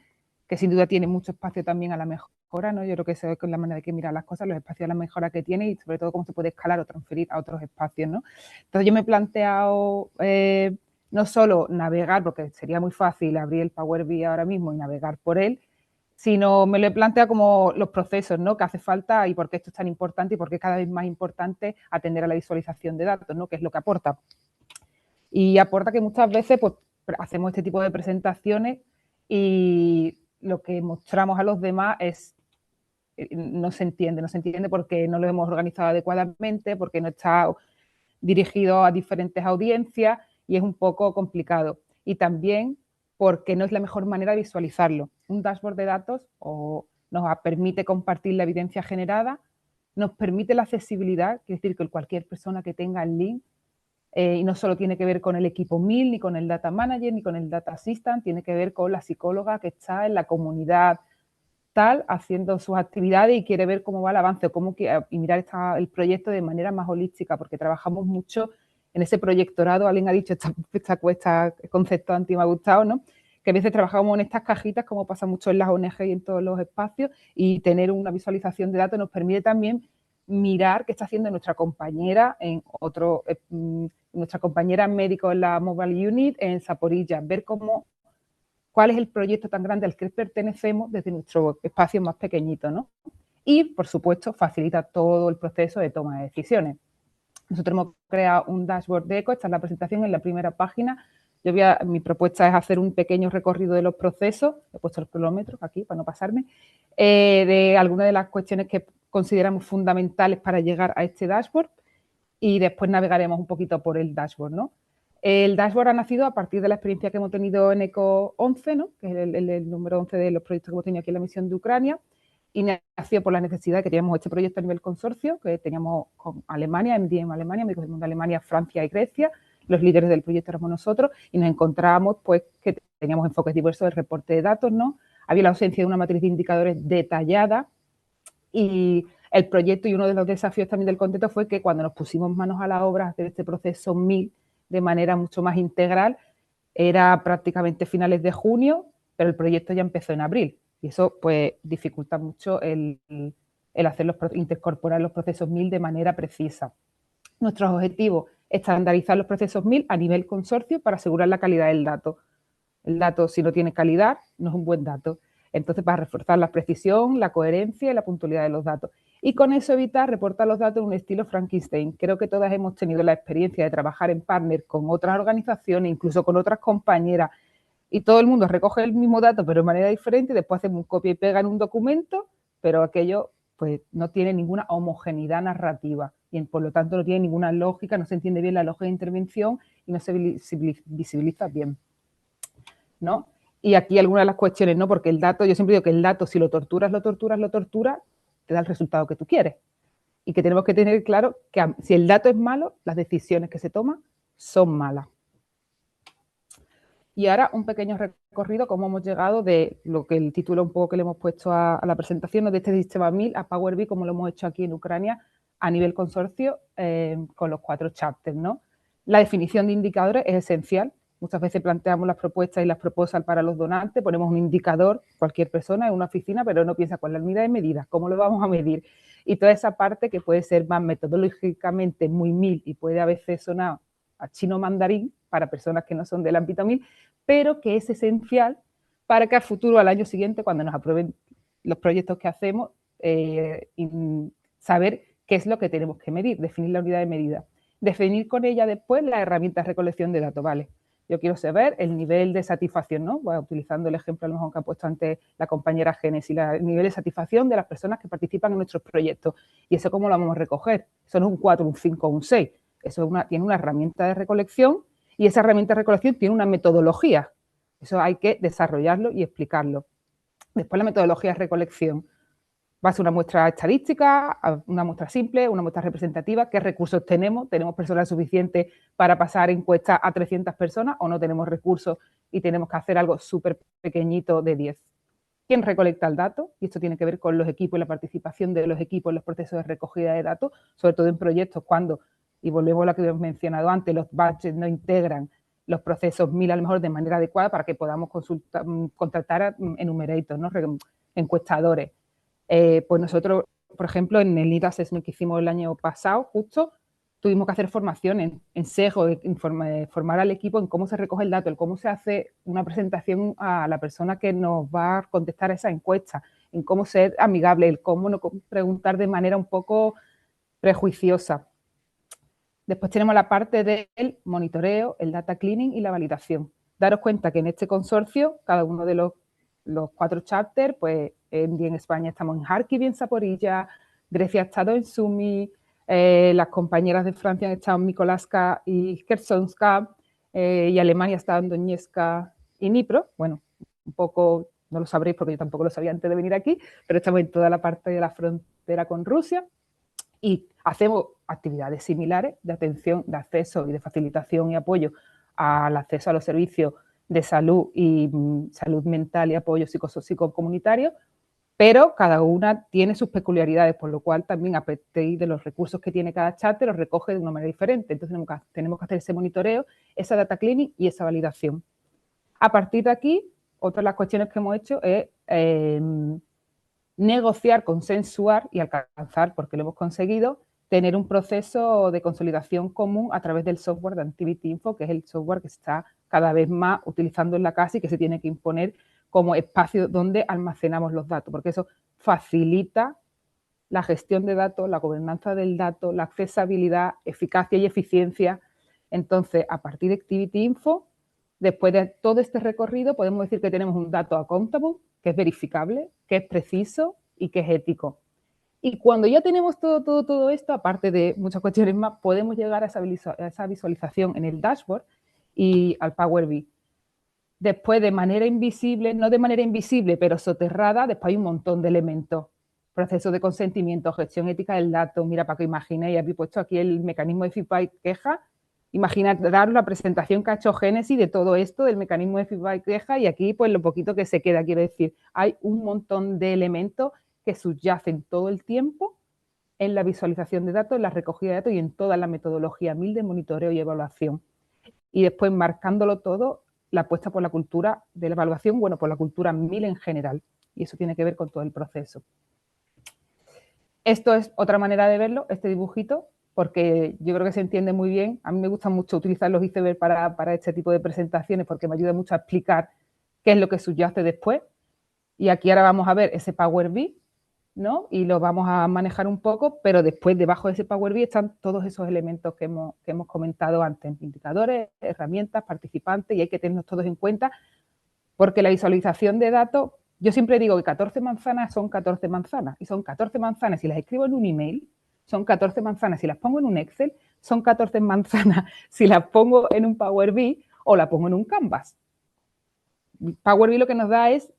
que sin duda tiene mucho espacio también a la mejora, ¿no? Yo creo que esa es la manera de que mirar las cosas, los espacios a la mejora que tiene y sobre todo cómo se puede escalar o transferir a otros espacios, ¿no? Entonces yo me he planteado no solo navegar, porque sería muy fácil abrir el Power BI ahora mismo y navegar por él, sino me lo he planteado como los procesos, ¿no?, que hace falta y por qué esto es tan importante y por qué es cada vez más importante atender a la visualización de datos, ¿no?, que es lo que aporta. Y aporta que muchas veces pues, hacemos este tipo de presentaciones y lo que mostramos a los demás no se entiende porque no lo hemos organizado adecuadamente, porque no está dirigido a diferentes audiencias y es un poco complicado. Y también porque no es la mejor manera de visualizarlo. Un dashboard de datos nos permite compartir la evidencia generada, nos permite la accesibilidad, quiere decir que cualquier persona que tenga el link, y no solo tiene que ver con el equipo MIL, ni con el Data Manager, ni con el Data Assistant, tiene que ver con la psicóloga que está en la comunidad tal, haciendo sus actividades y quiere ver cómo va el avance y mirar el proyecto de manera más holística, porque trabajamos mucho en ese proyectorado. Alguien ha dicho este concepto antes me ha gustado, ¿no?, que a veces trabajamos en estas cajitas, como pasa mucho en las ONG y en todos los espacios, y tener una visualización de datos nos permite también mirar qué está haciendo nuestra compañera nuestra compañera médico en la Mobile Unit en Zaporilla, ver cuál es el proyecto tan grande al que pertenecemos desde nuestro espacio más pequeñito, ¿no? Y, por supuesto, facilita todo el proceso de toma de decisiones. Nosotros hemos creado un dashboard de ECO, esta es la presentación en la primera página. Mi propuesta es hacer un pequeño recorrido de los procesos, he puesto los cronómetros aquí para no pasarme, de algunas de las cuestiones que consideramos fundamentales para llegar a este dashboard y después navegaremos un poquito por el dashboard, ¿no? El dashboard ha nacido a partir de la experiencia que hemos tenido en ECO 11, ¿no?, que es el número 11 de los proyectos que hemos tenido aquí en la misión de Ucrania, y nació por la necesidad de que teníamos este proyecto a nivel consorcio, que teníamos con Alemania, MDM Alemania, Médicos del Mundo Alemania, Francia y Grecia. Los líderes del proyecto éramos nosotros y nos encontrábamos pues que teníamos enfoques diversos del reporte de datos, ¿no? Había la ausencia de una matriz de indicadores detallada y el proyecto y uno de los desafíos también del contexto fue que cuando nos pusimos manos a la obra de este proceso MIL de manera mucho más integral, era prácticamente finales de junio, pero el proyecto ya empezó en abril. Y eso pues dificulta mucho el intercorporar los procesos MIL de manera precisa. Nuestros objetivos, estandarizar los procesos MIL a nivel consorcio para asegurar la calidad del dato. El dato, si no tiene calidad, no es un buen dato. Entonces, para reforzar la precisión, la coherencia y la puntualidad de los datos. Y con eso evitar reportar los datos en un estilo Frankenstein. Creo que todas hemos tenido la experiencia de trabajar en partner con otras organizaciones, incluso con otras compañeras, y todo el mundo recoge el mismo dato, pero de manera diferente, y después hacemos un copia y pega en un documento, pero aquello pues no tiene ninguna homogeneidad narrativa y por lo tanto no tiene ninguna lógica, no se entiende bien la lógica de intervención y no se visibiliza bien, ¿no? Y aquí algunas de las cuestiones, ¿no? Porque el dato, yo siempre digo que el dato, si lo torturas, te da el resultado que tú quieres. Y que tenemos que tener claro que si el dato es malo, las decisiones que se toman son malas. Y ahora un pequeño recorrido, cómo hemos llegado de lo que el título un poco que le hemos puesto a la presentación, ¿no? De este sistema 1000 a Power BI, como lo hemos hecho aquí en Ucrania a nivel consorcio con los 4 chapters, ¿no? La definición de indicadores es esencial. Muchas veces planteamos las propuestas y las proposals para los donantes, ponemos un indicador, cualquier persona en una oficina, pero no piensa con la unidad de medida, cómo lo vamos a medir. Y toda esa parte que puede ser más metodológicamente muy 1000 y puede a veces sonar a chino mandarín para personas que no son del ámbito 1000, pero que es esencial para que al futuro, al año siguiente, cuando nos aprueben los proyectos que hacemos, saber qué es lo que tenemos que medir, definir la unidad de medida. Definir con ella después las herramientas de recolección de datos, ¿vale? Yo quiero saber el nivel de satisfacción, ¿no? Bueno, utilizando el ejemplo a lo mejor que ha puesto antes la compañera Génesis, el nivel de satisfacción de las personas que participan en nuestros proyectos. ¿Y eso cómo lo vamos a recoger? Eso no es un 4, un 5 o un 6. Eso tiene una herramienta de recolección y esa herramienta de recolección tiene una metodología. Eso hay que desarrollarlo y explicarlo. Después la metodología de recolección va a ser una muestra estadística, una muestra simple, una muestra representativa. ¿Qué recursos tenemos? ¿Tenemos personas suficientes para pasar encuestas a 300 personas o no tenemos recursos y tenemos que hacer algo súper pequeñito de 10? ¿Quién recolecta el dato? Y esto tiene que ver con los equipos y la participación de los equipos en los procesos de recogida de datos, sobre todo en proyectos cuando, y volvemos a lo que hemos mencionado antes, los budgets no integran los procesos 1000 a lo mejor de manera adecuada para que podamos contratar a enumerators, ¿no? Encuestadores. Pues nosotros, por ejemplo, en el Need Assessment que hicimos el año pasado, justo, tuvimos que hacer formación en SEGO, formar al equipo en cómo se recoge el dato, en cómo se hace una presentación a la persona que nos va a contestar a esa encuesta, en cómo ser amigable, el cómo no preguntar de manera un poco prejuiciosa. Después tenemos la parte del monitoreo, el data cleaning y la validación. Daros cuenta que en este consorcio, cada uno de los 4 chapters, pues en España estamos en Kharkiv y en Zaporilla, Grecia ha estado en Sumy, las compañeras de Francia han estado en Mykolaiv y Khersonska, y Alemania ha estado en Donetsk y Dnipro. Bueno, un poco, no lo sabréis porque yo tampoco lo sabía antes de venir aquí, pero estamos en toda la parte de la frontera con Rusia y hacemos actividades similares de atención, de acceso y de facilitación y apoyo al acceso a los servicios de salud y salud mental y apoyo psicocomunitario, pero cada una tiene sus peculiaridades, por lo cual también a partir de los recursos que tiene cada chapter los recoge de una manera diferente. Entonces tenemos que hacer ese monitoreo, esa data cleaning y esa validación. A partir de aquí, otra de las cuestiones que hemos hecho es negociar, consensuar y alcanzar, porque lo hemos conseguido, tener un proceso de consolidación común a través del software de Activity Info, que es el software que se está cada vez más utilizando en la casa y que se tiene que imponer como espacio donde almacenamos los datos, porque eso facilita la gestión de datos, la gobernanza del dato, la accesibilidad, eficacia y eficiencia. Entonces, a partir de Activity Info, después de todo este recorrido, podemos decir que tenemos un dato accountable, que es verificable, que es preciso y que es ético. Y cuando ya tenemos todo esto, aparte de muchas cuestiones más, podemos llegar a esa visualización en el dashboard y al Power BI. Después, de manera invisible, no de manera invisible, pero soterrada, después hay un montón de elementos. Proceso de consentimiento, gestión ética del dato. Mira, para que imaginéis, habéis puesto aquí el mecanismo de feedback queja. Imaginad la presentación que ha hecho Génesis de todo esto, del mecanismo de feedback queja, y aquí pues lo poquito que se queda, quiero decir, hay un montón de elementos que subyacen todo el tiempo en la visualización de datos, en la recogida de datos y en toda la metodología 1000 de monitoreo y evaluación. Y después, marcándolo todo, la apuesta por la cultura de la evaluación, bueno, por la cultura 1000 en general. Y eso tiene que ver con todo el proceso. Esto es otra manera de verlo, este dibujito, porque yo creo que se entiende muy bien. A mí me gusta mucho utilizar los iceberg para este tipo de presentaciones porque me ayuda mucho a explicar qué es lo que subyace después. Y aquí ahora vamos a ver ese Power BI, ¿no? Y lo vamos a manejar un poco, pero después debajo de ese Power BI están todos esos elementos que hemos comentado antes, indicadores, herramientas, participantes, y hay que tenerlos todos en cuenta porque la visualización de datos, yo siempre digo que 14 manzanas son 14 manzanas, y son 14 manzanas si las escribo en un email, son 14 manzanas si las pongo en un Excel, son 14 manzanas si las pongo en un Power BI o la pongo en un Canvas. Power BI lo que nos da es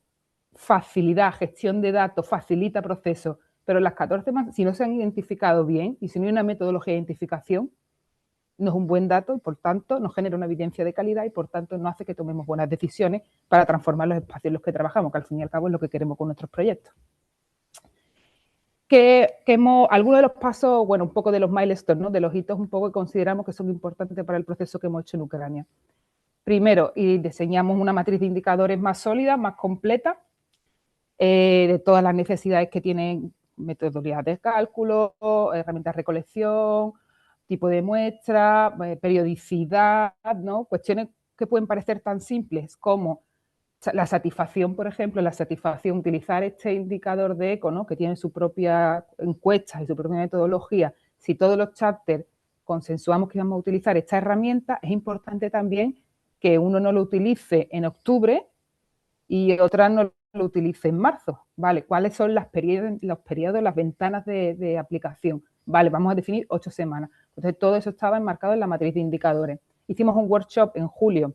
facilidad, gestión de datos, facilita procesos, pero las 14 más, si no se han identificado bien y si no hay una metodología de identificación, no es un buen dato y por tanto nos genera una evidencia de calidad y por tanto no hace que tomemos buenas decisiones para transformar los espacios en los que trabajamos, que al fin y al cabo es lo que queremos con nuestros proyectos. Algunos de los pasos, bueno, un poco de los milestones, ¿no? De los hitos un poco que consideramos que son importantes para el proceso que hemos hecho en Ucrania. Primero, diseñamos una matriz de indicadores más sólida, más completa, de todas las necesidades que tienen metodologías de cálculo, herramientas de recolección, tipo de muestra, periodicidad, ¿no? Cuestiones que pueden parecer tan simples como la satisfacción, por ejemplo, utilizar este indicador de eco, ¿no? Que tiene su propia encuesta y su propia metodología. Si todos los chapters consensuamos que vamos a utilizar esta herramienta, es importante también que uno no lo utilice en octubre y otra no lo utilice en marzo, ¿vale? ¿Cuáles son los periodos, las ventanas de aplicación? Vale, vamos a definir 8 semanas. Entonces, todo eso estaba enmarcado en la matriz de indicadores. Hicimos un workshop en julio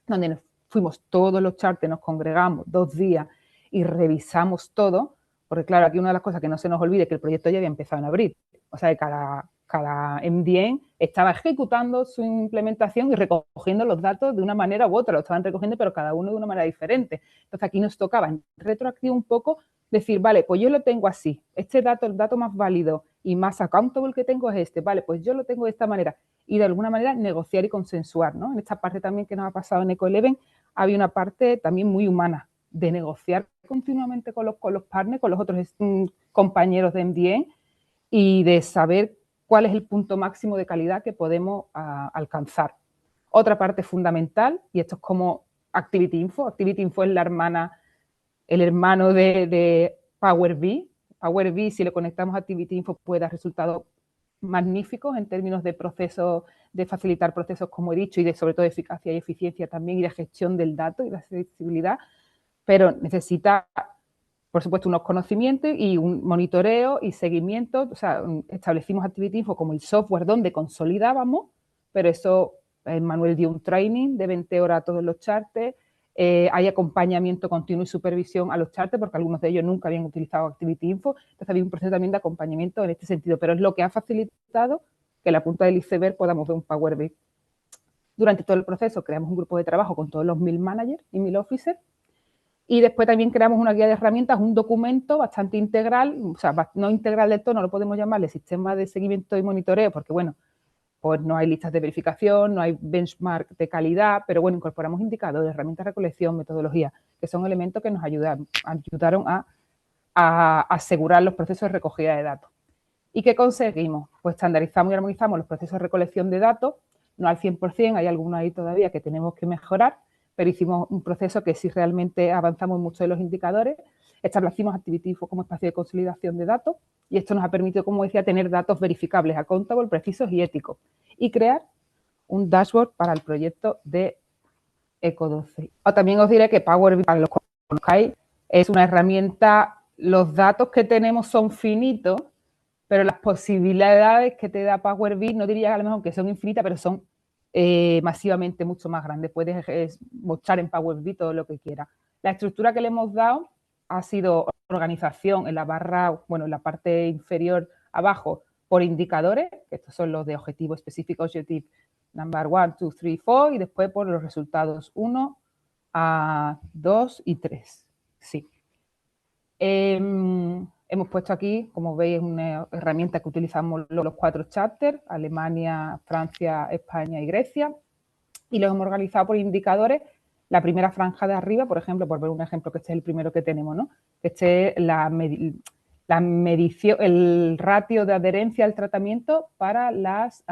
donde fuimos todos los charters, nos congregamos 2 días y revisamos todo, porque claro, aquí una de las cosas que no se nos olvide es que el proyecto ya había empezado en abril. O sea, que cada MDM estaba ejecutando su implementación y recogiendo los datos de una manera u otra, lo estaban recogiendo, pero cada uno de una manera diferente. Entonces, aquí nos tocaba en retroactivo un poco decir, vale, pues yo lo tengo así, este dato, el dato más válido y más accountable que tengo es este, vale, pues yo lo tengo de esta manera y de alguna manera negociar y consensuar, ¿no? En esta parte también que nos ha pasado en Eco11 había una parte también muy humana de negociar continuamente con los partners, con los otros compañeros de MDM y de saber cuál es el punto máximo de calidad que podemos alcanzar. Otra parte fundamental, y esto es como Activity Info. Activity Info es el hermano de Power BI. Power BI, si lo conectamos a Activity Info, puede dar resultados magníficos en términos de procesos, de facilitar procesos, como he dicho, y sobre todo de eficacia y eficiencia también, y de gestión del dato y de accesibilidad, pero necesita, por supuesto, unos conocimientos y un monitoreo y seguimiento. O sea, establecimos Activity Info como el software donde consolidábamos, pero eso, Manuel dio un training de 20 horas a todos los charters, hay acompañamiento continuo y supervisión a los charters, porque algunos de ellos nunca habían utilizado Activity Info, entonces había un proceso también de acompañamiento en este sentido, pero es lo que ha facilitado que en la punta del iceberg podamos ver un Power BI. Durante todo el proceso creamos un grupo de trabajo con todos los 1000 managers y 1000 officers, y después también creamos una guía de herramientas, un documento bastante integral, o sea, no integral del todo, no lo podemos llamarle sistema de seguimiento y monitoreo, porque bueno, pues no hay listas de verificación, no hay benchmark de calidad, pero bueno, incorporamos indicadores, herramientas de recolección, metodología, que son elementos que nos ayudaron a asegurar los procesos de recogida de datos. ¿Y qué conseguimos? Pues estandarizamos y armonizamos los procesos de recolección de datos, no al 100%, hay algunos ahí todavía que tenemos que mejorar, pero hicimos un proceso que sí realmente avanzamos en muchos de los indicadores, establecimos Activity Info como espacio de consolidación de datos y esto nos ha permitido, como decía, tener datos verificables, accountable, precisos y éticos y crear un dashboard para el proyecto de Eco12. También os diré que Power BI, para los que conozcáis, es una herramienta, los datos que tenemos son finitos, pero las posibilidades que te da Power BI, no diría a lo mejor que son infinitas, pero son masivamente mucho más grandes. Puedes mostrar en Power BI todo lo que quieras. La estructura que le hemos dado ha sido organización en la barra, bueno, en la parte inferior abajo, por indicadores, que estos son los de objetivo específico, objective number 1, 2, 3, 4, y después por los resultados 1, 2 y 3. Sí. Hemos puesto aquí, como veis, una herramienta que utilizamos los 4 chapters, Alemania, Francia, España y Grecia, y los hemos organizado por indicadores. La primera franja de arriba, por ejemplo, por ver un ejemplo, que este es el primero que tenemos, ¿no? Que este es la medición, el ratio de adherencia al tratamiento para las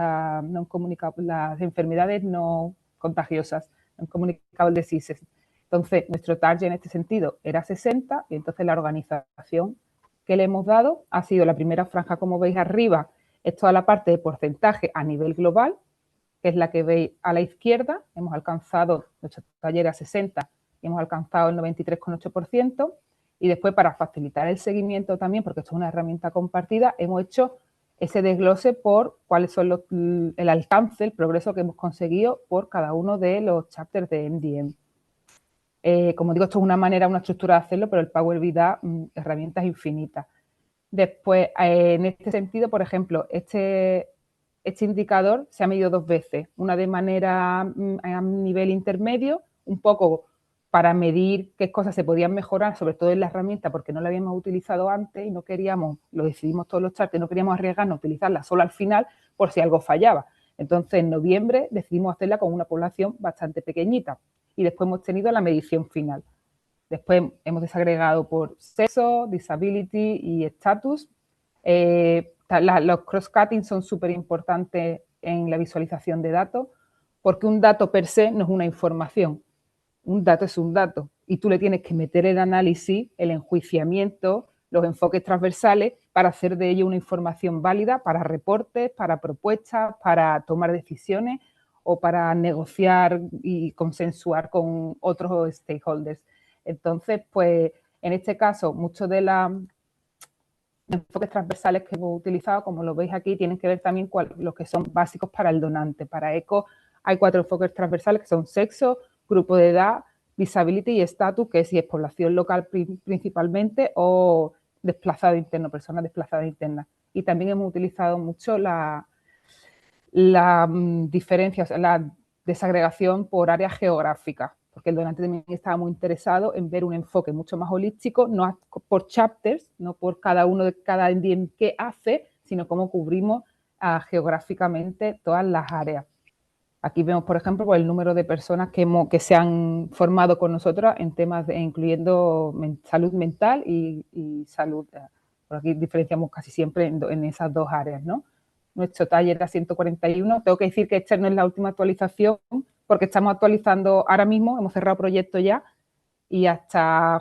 enfermedades no contagiosas, non-communicable diseases. Entonces, nuestro target en este sentido era 60 y entonces la organización que le hemos dado ha sido la primera franja, como veis arriba, es toda la parte de porcentaje a nivel global, que es la que veis a la izquierda. Hemos alcanzado nuestro taller a 60 y hemos alcanzado el 93,8%. Y después, para facilitar el seguimiento también, porque esto es una herramienta compartida, hemos hecho ese desglose por cuáles son el alcance, el progreso que hemos conseguido por cada uno de los chapters de MDM. Como digo, esto es una manera, una estructura de hacerlo, pero el Power BI da herramientas infinitas. Después, en este sentido, por ejemplo, este indicador se ha medido 2 veces, una de manera a nivel intermedio, un poco para medir qué cosas se podían mejorar, sobre todo en la herramienta, porque no la habíamos utilizado antes y no queríamos, lo decidimos todos los charts, no queríamos arriesgarnos a utilizarla solo al final por si algo fallaba. Entonces, en noviembre decidimos hacerla con una población bastante pequeñita y después hemos tenido la medición final. Después hemos desagregado por sexo, disability y estatus. Los cross-cutting son súper importantes en la visualización de datos porque un dato per se no es una información. Un dato es un dato y tú le tienes que meter el análisis, el enjuiciamiento, los enfoques transversales para hacer de ello una información válida para reportes, para propuestas, para tomar decisiones o para negociar y consensuar con otros stakeholders. Entonces, pues en este caso, muchos de los enfoques transversales que hemos utilizado, como lo veis aquí, tienen que ver también con los que son básicos para el donante. Para ECO hay 4 enfoques transversales que son sexo, grupo de edad, disability y estatus, que si es población local principalmente o desplazado interno, personas desplazadas internas. Y también hemos utilizado mucho la diferencia, o sea, la desagregación por área geográfica, porque el donante también estaba muy interesado en ver un enfoque mucho más holístico, no por chapters, no por cada uno de cada bien qué hace, sino cómo cubrimos geográficamente todas las áreas. Aquí vemos, por ejemplo, pues, el número de personas que se han formado con nosotros en temas incluyendo salud mental y salud. Por aquí diferenciamos casi siempre en esas 2 áreas, ¿no? Nuestro taller era 141. Tengo que decir que esta no es la última actualización porque estamos actualizando ahora mismo, hemos cerrado proyecto ya y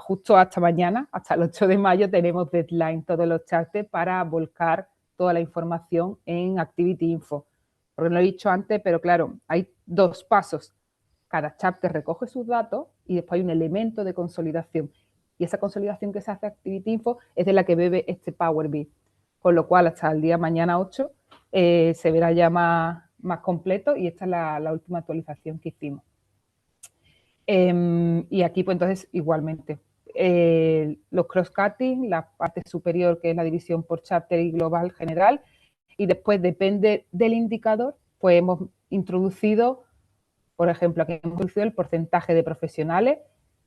justo hasta mañana, hasta el 8 de mayo, tenemos deadline todos los charts para volcar toda la información en Activity Info. Porque no lo he dicho antes, pero claro, hay 2 pasos. Cada chapter recoge sus datos y después hay un elemento de consolidación. Y esa consolidación que se hace Activity Info es de la que bebe este Power BI. Con lo cual, hasta el día mañana 8 se verá ya más completo y esta es la última actualización que hicimos. Y aquí, pues entonces, igualmente, los cross-cutting, la parte superior que es la división por chapter y global general, y después depende del indicador, pues hemos introducido, por ejemplo, aquí hemos introducido el porcentaje de profesionales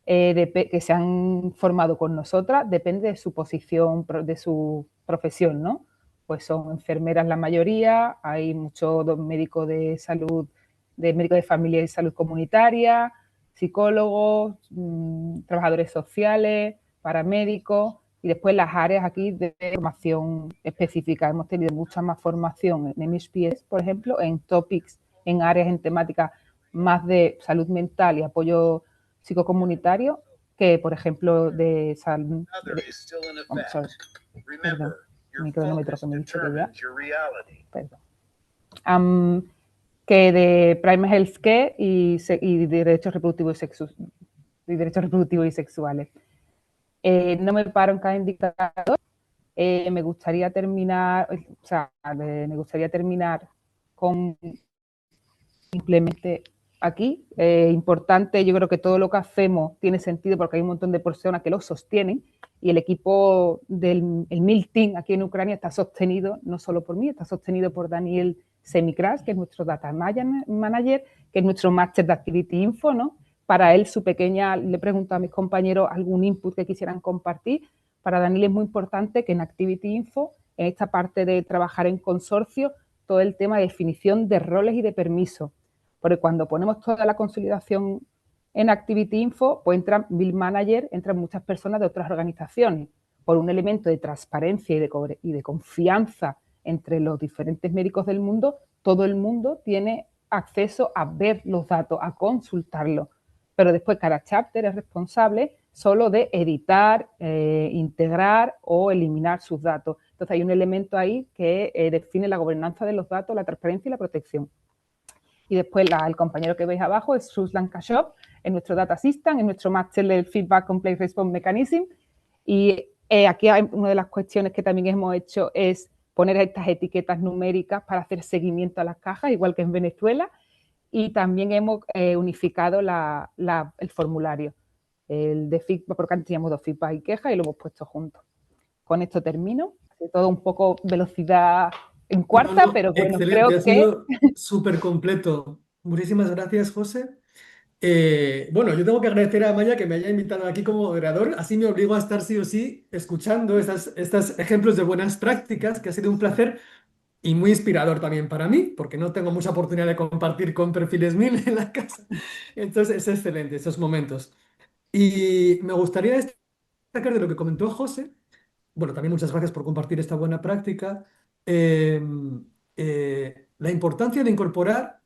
que se han formado con nosotras, depende de su posición, de su profesión, ¿no? Pues son enfermeras la mayoría, hay muchos médicos de salud, médicos de familia y salud comunitaria, psicólogos, trabajadores sociales, paramédicos, y después las áreas aquí de formación específica. Hemos tenido mucha más formación en MHPS, por ejemplo, en topics, en áreas, en temáticas más de salud mental y apoyo psicocomunitario, que por ejemplo de salud. Perdón, el micrómetro que me dice que ya. Perdón. Que de Primary Health Care y derechos reproductivos y sexuales. No me paro en cada indicador. Me gustaría terminar con simplemente aquí. Importante, yo creo que todo lo que hacemos tiene sentido porque hay un montón de personas que lo sostienen y el equipo del MIL Team aquí en Ucrania está sostenido, no solo por mí, está sostenido por Daniel Semikras, que es nuestro Data Manager, que es nuestro Máster de Activity Info, ¿no? Para él, le pregunto a mis compañeros algún input que quisieran compartir. Para Daniel es muy importante que en Activity Info, en esta parte de trabajar en consorcio, todo el tema de definición de roles y de permisos. Porque cuando ponemos toda la consolidación en Activity Info, pues entran Bill Manager, entran muchas personas de otras organizaciones, por un elemento de transparencia y de confianza entre los diferentes médicos del mundo. Todo el mundo tiene acceso a ver los datos, a consultarlos, pero después cada chapter es responsable solo de editar, integrar o eliminar sus datos. Entonces hay un elemento ahí que define la gobernanza de los datos, la transparencia y la protección. Y después el compañero que veis abajo es Ruslan Kashov, es nuestro Data Assistant, es nuestro Master del Feedback Complex Response Mechanism. Y aquí hay una de las cuestiones que también hemos hecho es poner estas etiquetas numéricas para hacer seguimiento a las cajas, igual que en Venezuela. Y también hemos unificado el formulario. el de feedback, porque antes teníamos 2 feedback y quejas y lo hemos puesto juntos. Con esto termino. Todo un poco velocidad en No, cuarta, no, pero bueno, excelente, creo ha que sido súper completo. Muchísimas gracias, José. Bueno, yo tengo que agradecer a Maya que me haya invitado aquí como moderador, así me obligo a estar sí o sí escuchando estos ejemplos de buenas prácticas, que ha sido un placer y muy inspirador también para mí, porque no tengo mucha oportunidad de compartir con perfiles 1000 en la casa. Entonces es excelente esos momentos. Y me gustaría destacar de lo que comentó José. Bueno, también muchas gracias por compartir esta buena práctica. Eh, la importancia de incorporar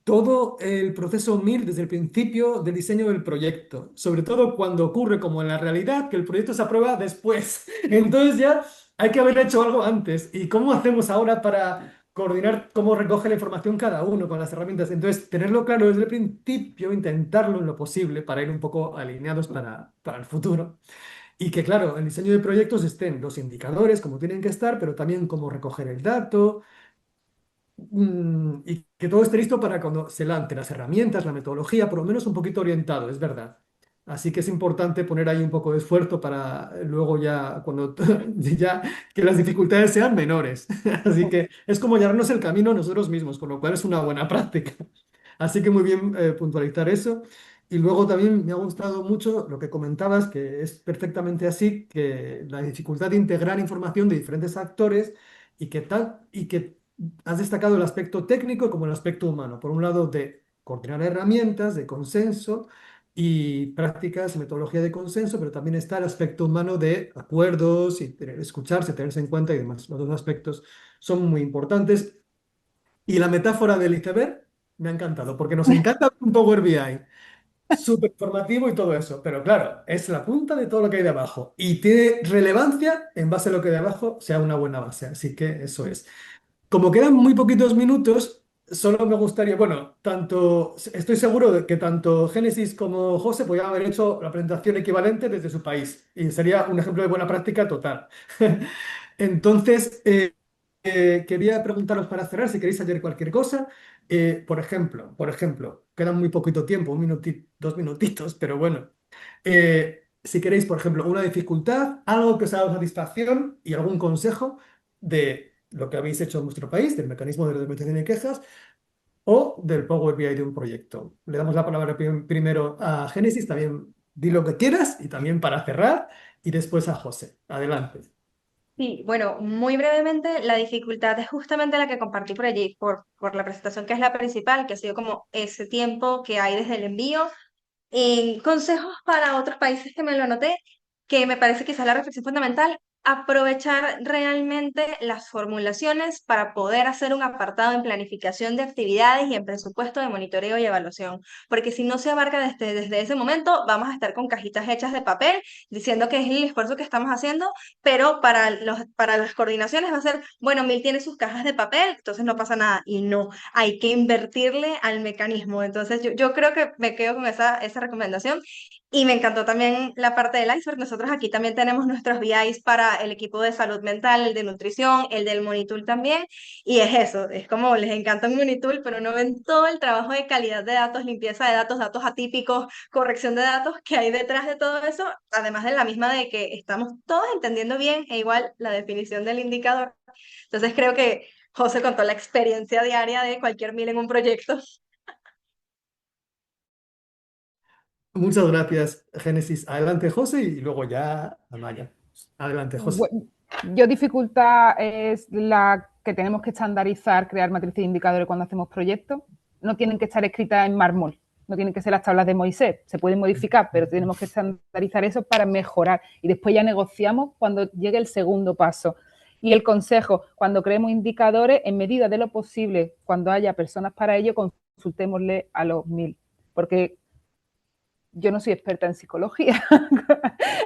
todo el proceso MIR desde el principio del diseño del proyecto, sobre todo cuando ocurre como en la realidad, que el proyecto se aprueba después. Entonces ya hay que haber hecho algo antes. ¿Y cómo hacemos ahora para coordinar cómo recoge la información cada uno con las herramientas? Entonces, tenerlo claro desde el principio, intentarlo en lo posible para ir un poco alineados para el futuro. Y que, claro, en el diseño de proyectos estén los indicadores como tienen que estar, pero también cómo recoger el dato, y que todo esté listo para cuando se lancen las herramientas, la metodología, por lo menos un poquito orientado, es verdad. Así que es importante poner ahí un poco de esfuerzo para luego ya, cuando ya que las dificultades sean menores. Así que es como llevarnos el camino nosotros mismos, con lo cual es una buena práctica. Así que muy bien puntualizar eso. Y luego también me ha gustado mucho lo que comentabas, que es perfectamente así, que la dificultad de integrar información de diferentes actores y que has destacado el aspecto técnico como el aspecto humano. Por un lado, de coordinar herramientas, de consenso y prácticas, metodología de consenso, pero también está el aspecto humano de acuerdos y escucharse, tenerse en cuenta y demás. Los dos aspectos son muy importantes. Y la metáfora del iceberg me ha encantado, porque nos encanta un Power BI, súper formativo y todo eso, pero claro, es la punta de todo lo que hay de abajo y tiene relevancia en base a lo que hay de abajo sea una buena base, así que eso es. Como quedan muy poquitos minutos, solo me gustaría, bueno, estoy seguro de que tanto Génesis como José podían haber hecho la presentación equivalente desde su país y sería un ejemplo de buena práctica total. Entonces, quería preguntaros para cerrar si queréis añadir cualquier cosa. Por ejemplo, queda muy poquito tiempo, 2 minutitos, pero bueno. Si queréis, por ejemplo, una dificultad, algo que os ha dado satisfacción y algún consejo de lo que habéis hecho en vuestro país, del mecanismo de resolución de quejas o del Power BI de un proyecto. Le damos la palabra primero a Génesis, también di lo que quieras y también para cerrar y después a José. Adelante. Sí, bueno, muy brevemente, la dificultad es justamente la que compartí por allí, por la presentación que es la principal, que ha sido como ese tiempo que hay desde el envío. Consejos para otros países que me lo anoté, que me parece quizás la reflexión fundamental, aprovechar realmente las formulaciones para poder hacer un apartado en planificación de actividades y en presupuesto de monitoreo y evaluación, porque si no se abarca desde ese momento, vamos a estar con cajitas hechas de papel diciendo que es el esfuerzo que estamos haciendo, pero para las coordinaciones va a ser, bueno, Mil tiene sus cajas de papel, entonces no pasa nada, y no, hay que invertirle al mecanismo. Entonces yo creo que me quedo con esa recomendación. Y me encantó también la parte del iceberg. Nosotros aquí también tenemos nuestros VIs para el equipo de salud mental, el de nutrición, el del Monitool también. Y es eso, es como les encanta un Monitool, pero no ven todo el trabajo de calidad de datos, limpieza de datos, datos atípicos, corrección de datos que hay detrás de todo eso, además de la misma de que estamos todos entendiendo bien e igual la definición del indicador. Entonces creo que José contó la experiencia diaria de cualquier mil en un proyecto. Muchas gracias, Génesis. Adelante, José, y luego ya Amaya. Adelante, José. Yo dificultad es la que tenemos que estandarizar, crear matrices de indicadores cuando hacemos proyectos. No tienen que estar escritas en mármol, no tienen que ser las tablas de Moisés, se pueden modificar, pero tenemos que estandarizar eso para mejorar. Y después ya negociamos cuando llegue el segundo paso. Y el consejo, cuando creemos indicadores, en medida de lo posible, cuando haya personas para ello, consultémosle a los 1000, porque yo no soy experta en psicología,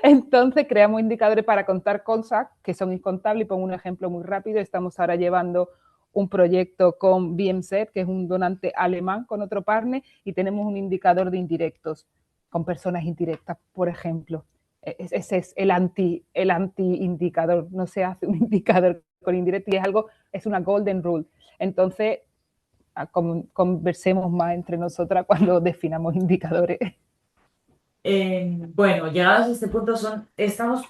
entonces creamos indicadores para contar cosas que son incontables. Y pongo un ejemplo muy rápido, estamos ahora llevando un proyecto con BMZ, que es un donante alemán con otro partner, y tenemos un indicador de indirectos, con personas indirectas, por ejemplo. Ese es el anti-indicador, no se hace un indicador con indirectos y es una golden rule. Entonces, conversemos más entre nosotras cuando definamos indicadores. Bueno, llegados a este punto estamos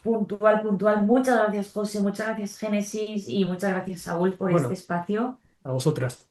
puntual. Muchas gracias, José, muchas gracias, Génesis, y muchas gracias, Saúl, por este Bueno, espacio. a vosotras.